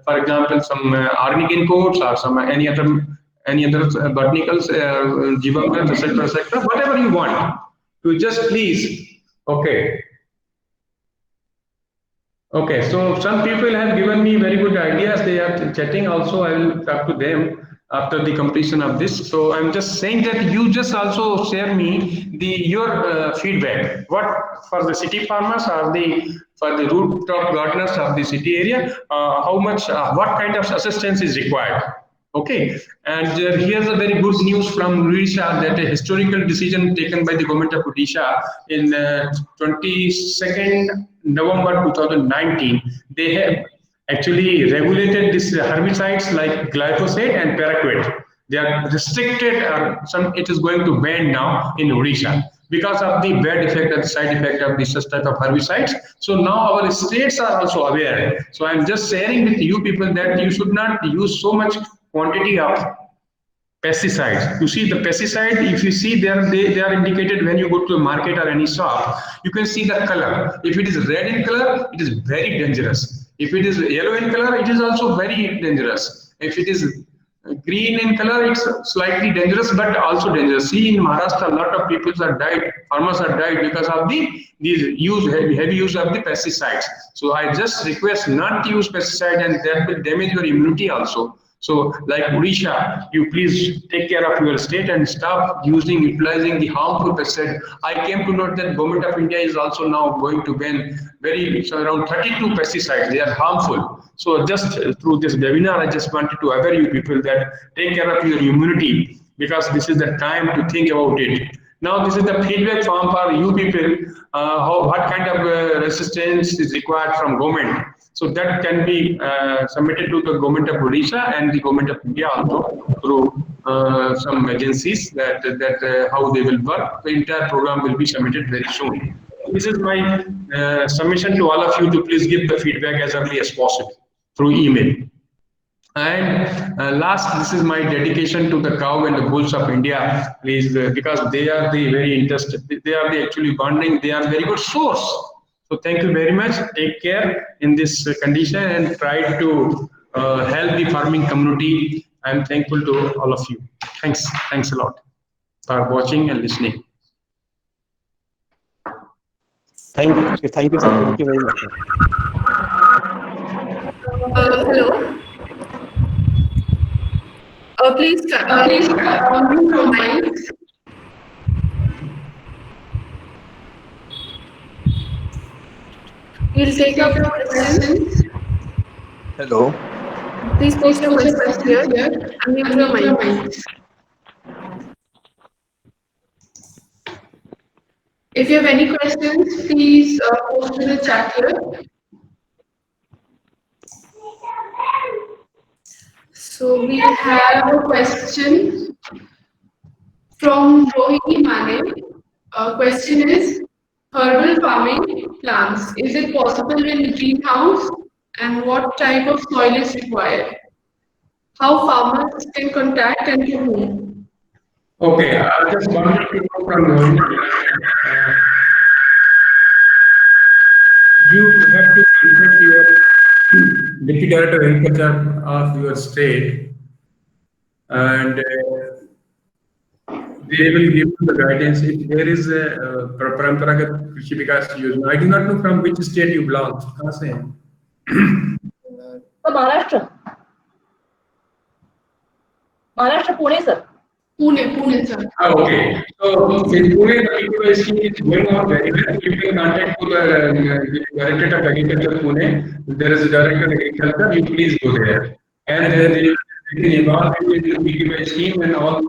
for example, some organic inputs or some any other botanicals, jivamats, etc., whatever you want. You just please, okay. Okay, so some people have given me very good ideas. They are chatting also. I will talk to them after the completion of this. So I'm just saying that you just also share me your feedback. What for the city farmers or for the rooftop gardeners of the city area? How much? What kind of assistance is required? Okay, and here's a very good news from Odisha, that a historical decision taken by the government of Odisha in 22nd November 2019. They have actually regulated these herbicides like glyphosate and paraquat. They are restricted, it is going to ban now in Odisha because of the bad effect and side effect of this type of herbicides. So now our states are also aware. So I'm just sharing with you people that you should not use so much quantity of pesticides. You see the pesticide, if you see they are indicated when you go to a market or any shop, you can see the color. If it is red in color, it is very dangerous. If it is yellow in color, it is also very dangerous. If it is green in color, it's slightly dangerous, but also dangerous. See, in Maharashtra, a lot of people are died, farmers are died because of heavy use of the pesticides. So I just request not to use pesticide, and that will damage your immunity also. So like Odisha, you please take care of your state and stop utilizing the harmful pesticide. I came to note that Government of India is also now going to ban around 32 pesticides. They are harmful. So just through this webinar, I just wanted to aware you people that take care of your immunity, because this is the time to think about it. Now this is the feedback form for you people, what kind of resistance is required from government. So that can be submitted to the government of Odisha and the government of India also through some agencies that how they will work. The entire program will be submitted very soon. This is my submission to all of you to please give the feedback as early as possible through email. And last, this is my dedication to the cow and the bulls of India, please, because they are the very interested. They are the actually bonding. They are very good source. So thank you very much. Take care in this condition and try to help the farming community. I'm thankful to all of you. Thanks a lot for watching and listening. Thank you, sir. Thank you very much. Hello. Please unmute your mic. We'll take up your questions. Hello. Please post your questions here. Unmute your mic. If you have any questions, please post in the chat here. So we have a question from Rohini Mane. Question is, herbal farming plants, is it possible in greenhouse and what type of soil is required? How farmers can contact and to whom? Okay, I just wanted to know from Rohini. You have to contact your Deputy Director of Agriculture of your state, and they will give you the guidance. If there is a Paramparagat Krishi Vikas Yojana, I do not know from which state you belong. कहाँ से हैं? Maharashtra Pune sir. Pune, sir. Okay. So in Pune, the people scheme is going on very well. You can contact to the Director of Agriculture Pune. There is a Director of Agriculture. You please go there, and then they can involve you in the PKY scheme and all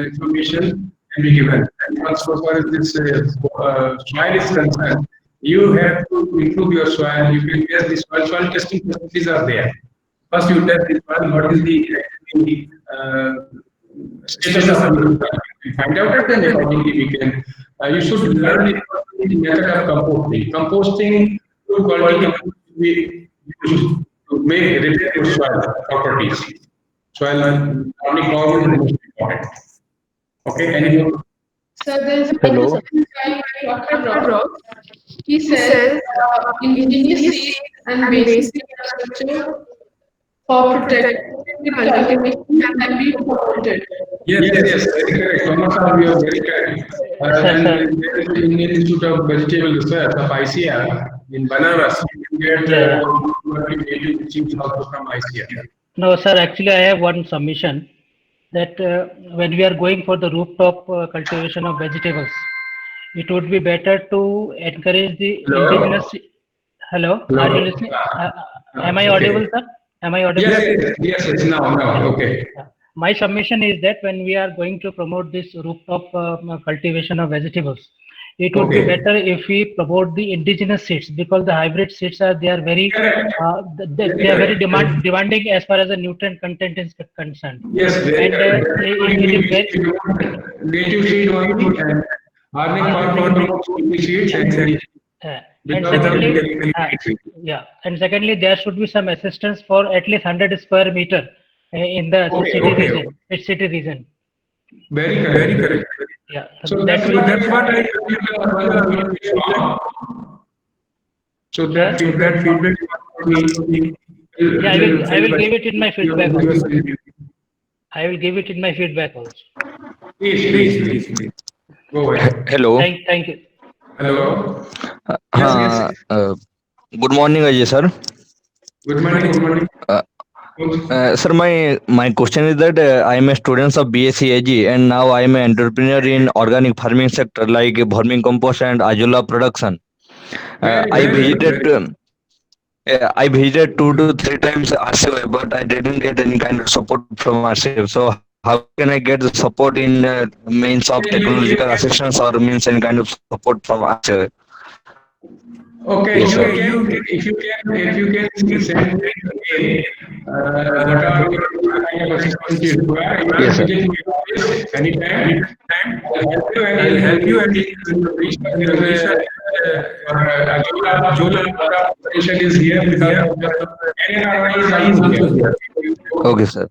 information can be given. And also, as far as this soil is concerned, you have to improve your soil. You can test the soil. Soil testing facilities are there. First, you test the soil. What is the status of the find out, and then accordingly we can. You should learn the method of composting. Composting good quality we use to make repair your soil properties. Soil organic carbon is most important. Okay, any more? So there's a Hello. question by Dr. Rock. He says indigenous seeds and basic infrastructure for protecting the cultivation can be promoted. Yes, very correct. Thomas, you are very correct. And there is the Indian Institute of Vegetable Research of ICR in Banaras. You can get native chiefs also from ICR. No, sir, actually, I have one submission that when we are going for the rooftop cultivation of vegetables, it would be better to encourage the Hello? indigenous. Hello, Hello? are you listening? Am I Okay. audible, sir? Am I audible? Yes, now, okay. My submission is that when we are going to promote this rooftop cultivation of vegetables, it would be Okay. better if we promote the indigenous seeds, because the hybrid seeds are very Correct. they are very demanding as far as the nutrient content is concerned. Yes, very And correct. it is very Native seed only and organic farm promotes seeds and and without secondly, chemical yeah, and secondly, there should be some assistance for at least 100 square meter in the Okay, city okay. region. It's city region. Very correct. Very correct. Yeah, So that will. that's what I so that feedback Yeah, I will give it in my feedback also. I will give it in my feedback also. Please. Go ahead. Hello. Thank you. Hello. Good morning, Ajay sir. Good morning. Sir, my question is that I am a student of BSc AG and now I am an entrepreneur in organic farming sector like vermicompost and Azolla production. I visited 2 to 3 times RCF, but I didn't get any kind of support from RCF. So how can I get the support in means of technological assistance or means any kind of support from RCF? Okay, Yes, you sir. can, if you can send me again, what are your kind of assistance you require? You Yes, sir. can visit my office anytime. I'll help you and reach Jola operation is here because NRI is also here. Okay, sir.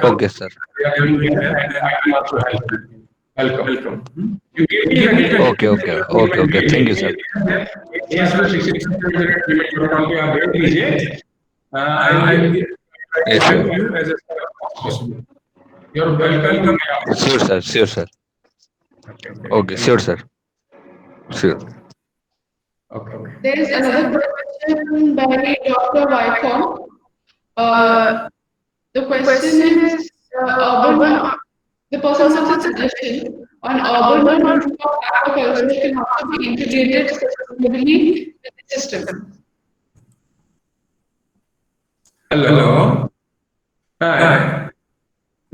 Okay, sir. I can also help you. Welcome. You give me the Okay. Thank you, sir. Yes, sir. 66 account पे आप भेज दीजिए. I will Yes, sir. help you as possible. You're welcome. Sure, sir. Okay, sure, sir. Sure. Okay. There is another question by Dr. Wycombe. The question is the person has a suggestion on urban and rooftop aquaculture can also be integrated sustainably with the system. Hello. Hi.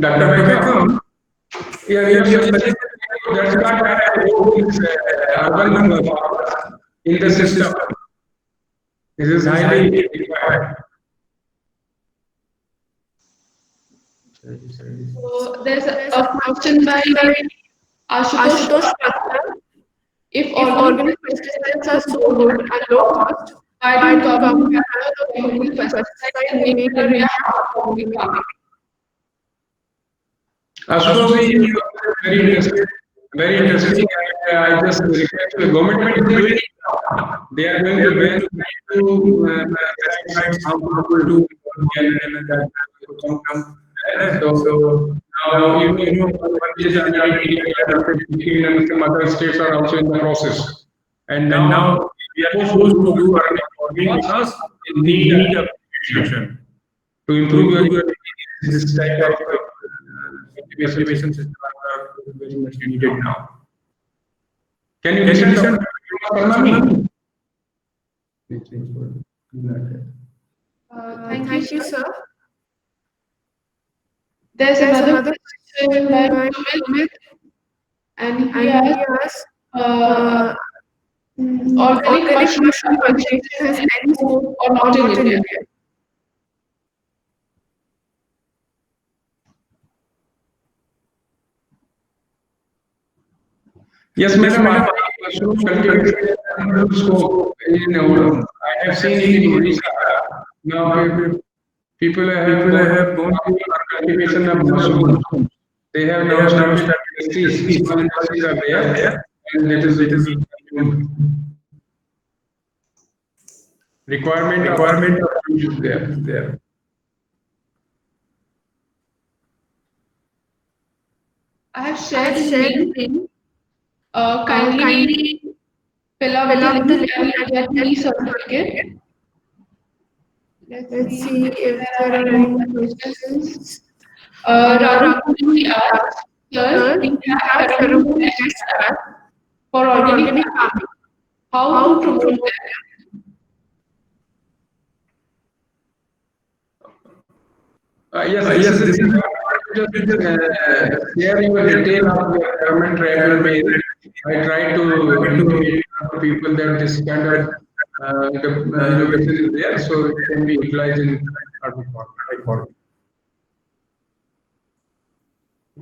Dr. Beckham. Yes. That's not what I do is urban farmers in the system. This is highly required. So there's a question by Ashutosh Patra, if organic pesticides are so good and low cost, why don't government have the chemical pesticides and make India organic farming? Ashutosh, you are very interesting. Very interesting. I just request the government is doing it now. They are going to pesticides how to do that. So now one is and some other states are also in the process. And now we are supposed to do organic farming because in need of nutrition to improve your this type of cultivation system are very much needed now. Can you listen to me? Thank you, sir. There's another question by Sumit, and he asks, organic mushroom cultivation has any scope or not in India? Yes, madam. Mushroom cultivation scope in I have seen it in Odisha. Now people have gone to cultivation of mushrooms. They have now started industries. Small industries are there, and it is requirement of is there. I have shared the link. Kindly fill up the link and get the certificate. Let's see if there are any questions. Rahul asks, sir, we have pheromone extract for organic farming. How to promote that? Yes, this is just share your detail of your government regular basis. I try to indicate to people that this kind of innovation is there, so it can be utilized in agriculture.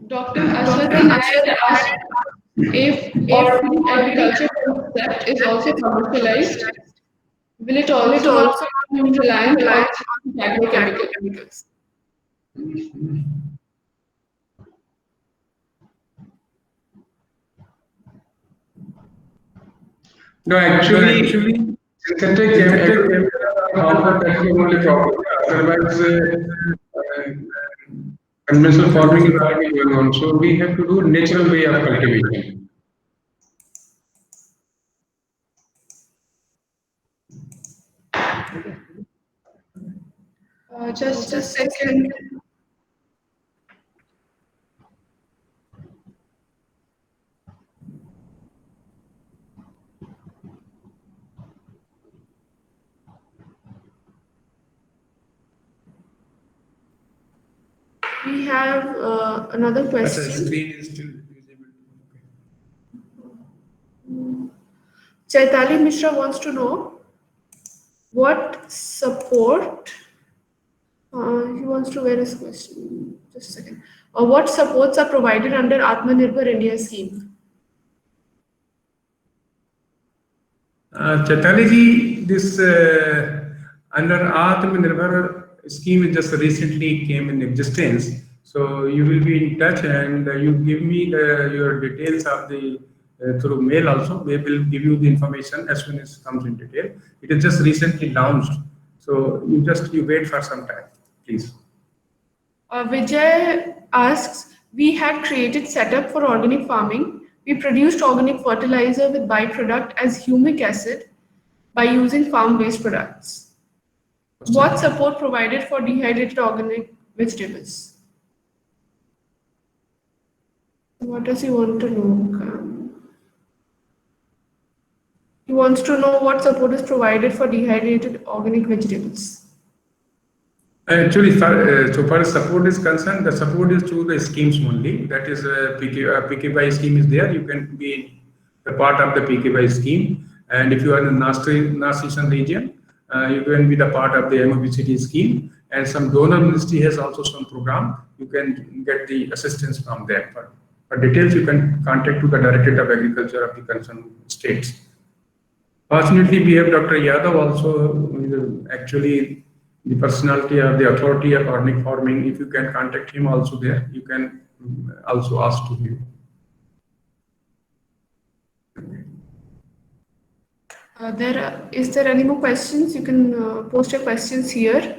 Dr. Ashwath asked if agriculture concept is also commercialized, will it also be reliant on agrochemicals? No, actually, synthetic chemicals are the only problem. Otherwise, conventional farming is already going on. So we have to do natural way of cultivation. Just a second. We have another question. Screen is still visible. Chaitali Mishra wants to know what support. He wants to wear his question. Just a second. What supports are provided under Atmanirbhar India scheme? Chaitali ji, this under Atmanirbhar scheme is just recently came in existence. So you will be in touch and you give me your details of the through mail also. We will give you the information as soon as it comes in detail. It is just recently launched. So you wait for some time, please. Vijay asks, we had created setup for organic farming. We produced organic fertilizer with byproduct as humic acid by using farm-based products. What support provided for dehydrated organic vegetables? What does he want to know? He wants to know what support is provided for dehydrated organic vegetables. Actually, so far as support is concerned, the support is through the schemes only. That is, PKY scheme is there. You can be a part of the PKY scheme. And if you are in the North Eastern region, you can be the part of the MOBCT scheme. And some donor ministry has also some program. You can get the assistance from there for For details, you can contact to the Directorate of Agriculture of the concerned states. Fortunately, we have Dr. Yadav also, who is actually the personality of the authority of organic farming. If you can contact him also there, you can also ask to him. Is there any more questions? You can post your questions here.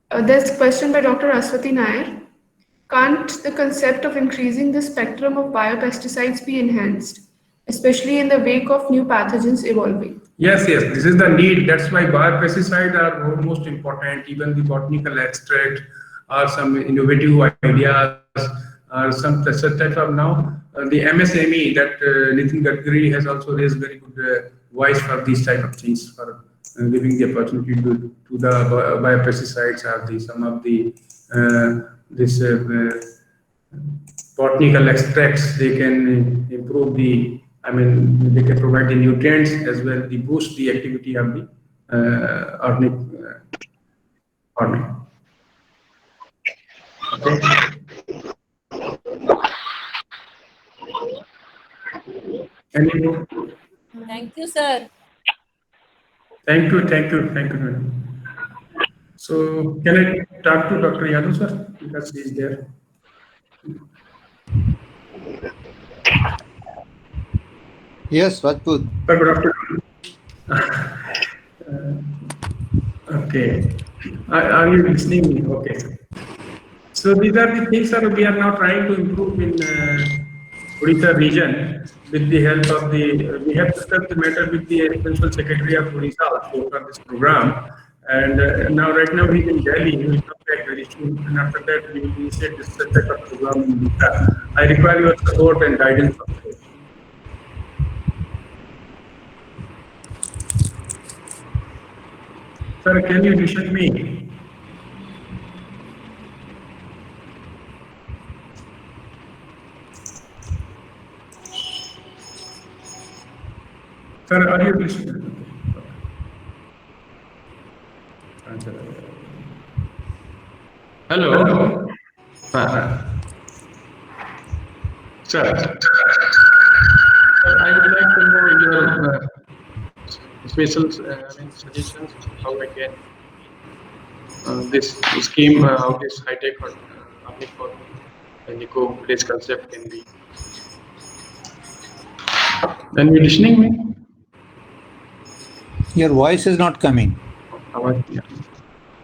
There's a question by Dr. Aswati Nair. Can't the concept of increasing the spectrum of biopesticides be enhanced, especially in the wake of new pathogens evolving? Yes, this is the need. That's why biopesticides are most important. Even the botanical extract or some innovative ideas or some such type of now. The MSME that Nitin Gadkari has also raised very good voice for these type of things, for giving the opportunity to the biopesticides or some of the this botanical extracts. They can improve the, they can provide the nutrients as well, they boost the activity of the organic farming. Okay. Any more? Thank you, sir. Thank you. So can I talk to Dr. Yadav, sir, because he is there? Yes, Rajput. Good afternoon. Okay. Are you listening me? Okay. So these are the things that we are now trying to improve in Odisha region with the help of we have discussed the matter with the Principal Secretary of Odisha also for this program. And now, right now, he's in Delhi. He will come back very soon. And after that, we will initiate this type of program in Odisha. I require your support and guidance also. Sir, can you listen me? Sir, are you listening? Hello. Sir, I would like to know your special suggestions how I can this scheme of this high-tech organic farming and eco-village concept can be. Can you listening me? Your voice is not coming.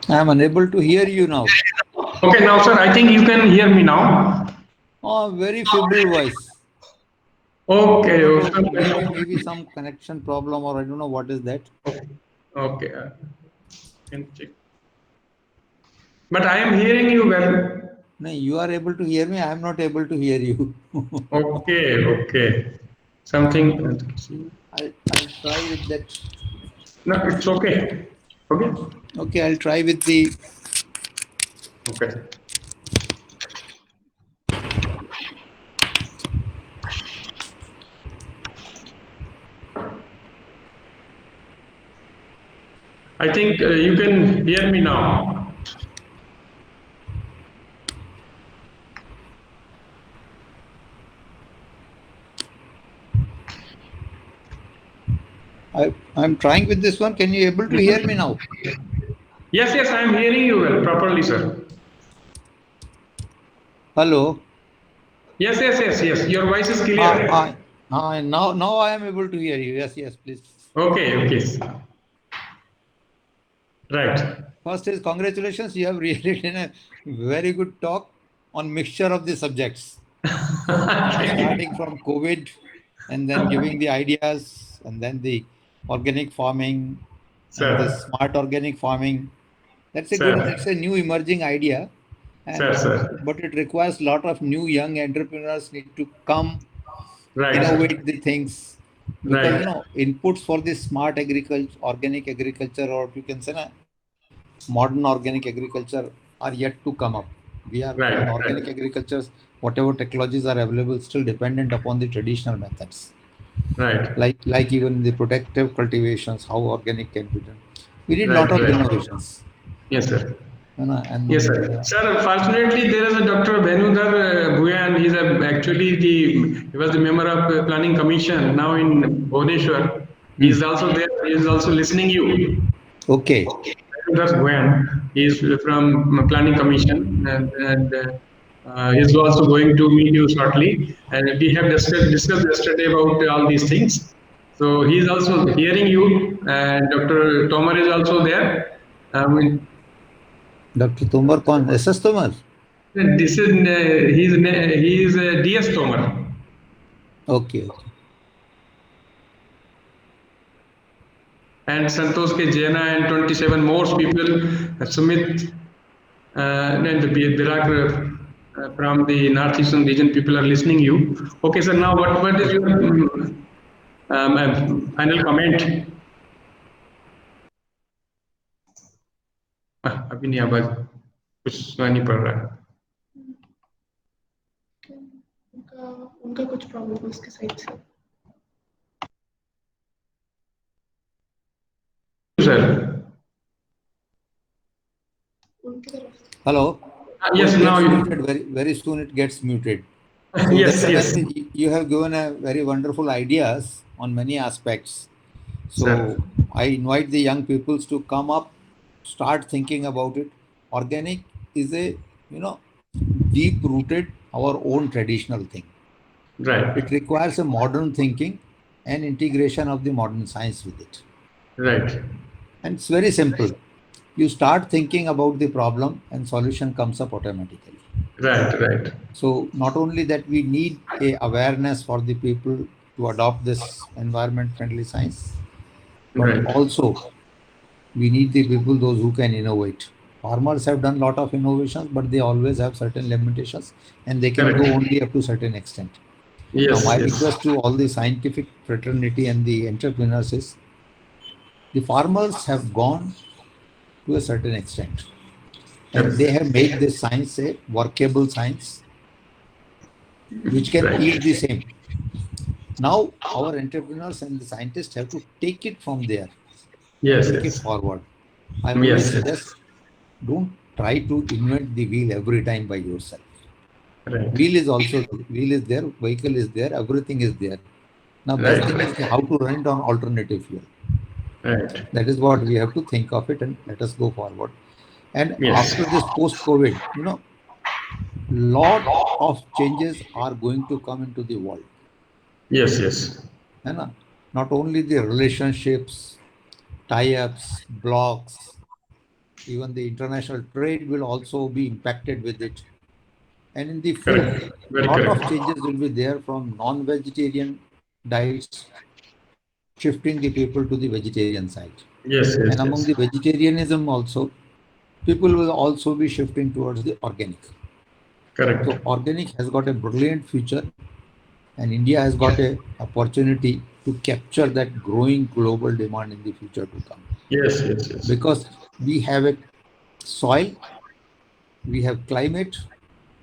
I am unable to hear you now. Okay, now, sir, I think you can hear me now. Oh, very feeble voice. Okay. Maybe some connection problem, or I don't know what is that. Okay. Can check. But I am hearing you well. No, you are able to hear me. I am not able to hear you. Okay. Something. I'll try with that. No, it's okay. Okay, I'll try with the. Okay. I think you can hear me now. I'm trying with this one. Can you able to hear me now? Yes, I am hearing you well, properly, sir. Hello. Yes. Your voice is clear. Now I am able to hear you. Yes, please. Okay. Right. First is congratulations. You have really done a very good talk on mixture of the subjects. Starting from COVID and then giving the ideas and then the organic farming, and the smart organic farming. That's a new emerging idea. But it requires a lot of new young entrepreneurs need to come, innovate the things. Because inputs for this smart agriculture, organic agriculture, or you can say modern organic agriculture are yet to come up. We are in organic agriculture, whatever technologies are available, still dependent upon the traditional methods. Right. Like even the protective cultivations, how organic can be done. We need a lot of innovations. Yes, sir. And Yes, sir. Sir, fortunately, there is a Dr. Benudhar Bhuyan. He was the member of Planning Commission now in Bhubaneswar. He is also there. He is also listening you. Okay. Benudhar Bhuyan. He is from Planning Commission, and he's also going to meet you shortly. And we have discussed yesterday about all these things. So he is also hearing you, and Dr. Tomar is also there. Dr. Tomar, कौन? SS Tomar? This is he is DS Tomar. Okay. And Santosh K. Jaina and 27 more people, Sumit and the Birak from the Northeastern region, people are listening you. Okay, sir, now what is your final comment? अभी नहीं आवाज कुछ सुनाई नहीं पड़ रहा है उनका कुछ प्रॉब्लम है उसके साइड से sir Hello. Yes, now you. Very soon it gets muted. So yes. You have given a very wonderful ideas on many aspects. So Sir. I invite the young peoples to come up, start thinking about it. Organic is a deep rooted our own traditional thing. Right. It requires a modern thinking and integration of the modern science with it. Right. And it's very simple. You start thinking about the problem and solution comes up automatically. Right. So not only that we need a awareness for the people to adopt this environment friendly science, but also we need the people, those who can innovate. Farmers have done a lot of innovations, but they always have certain limitations and they can go only up to certain extent. Yes, now my request to all the scientific fraternity and the entrepreneurs is, the farmers have gone to a certain extent. And they have made this science a workable science, which can yield the same. Now, our entrepreneurs and the scientists have to take it from there. Take it forward. I always suggest, don't try to invent the wheel every time by yourself. Wheel is there, vehicle is there, everything is there. Now, best thing is how to run it on alternative fuel. That is what we have to think of it, and let us go forward. And after this post-COVID, lot of changes are going to come into the world. Yes. Not only the relationships, tie-ups, blocks, even the international trade will also be impacted with it. And in the food, a lot of changes will be there from non-vegetarian diets, shifting the people to the vegetarian side. Yes. And among the vegetarianism also, people will also be shifting towards the organic. Correct. So organic has got a brilliant future, and India has got an opportunity to capture that growing global demand in the future to come. Yes. Because we have a soil, we have climate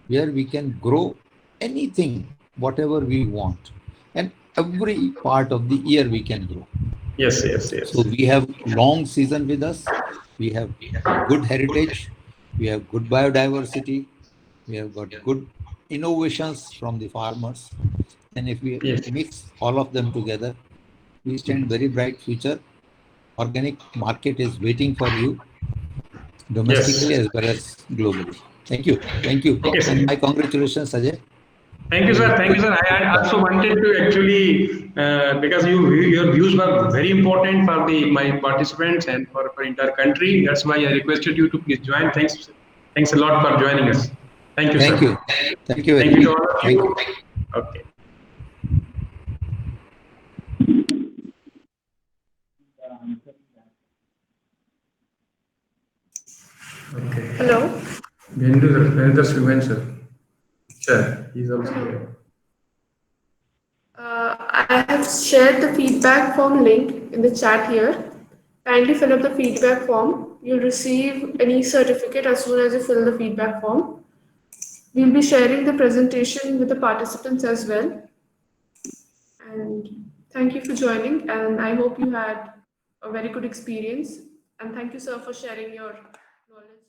where we can grow anything, whatever we want. And every part of the year we can grow. Yes. So we have long season with us. We have good heritage. We have good biodiversity. We have got good innovations from the farmers. And if we mix all of them together, we stand very bright future. Organic market is waiting for you, domestically as well as globally. Thank you. Okay, And my congratulations, Ajay. Thank you, sir. I also wanted to actually, because your views were very important for my participants and for entire country. That's why I requested you to please join. Thanks a lot for joining us. Thank you, sir. Thank you. Thank you to all of you. Okay. Hello. Benudhar Bhuyan, sir. Sir, he's also here. I have shared the feedback form link in the chat here. Kindly fill up the feedback form. You'll receive any certificate as soon as you fill the feedback form. We'll be sharing the presentation with the participants as well. And thank you for joining, and I hope you had a very good experience. And thank you, sir, for sharing your knowledge.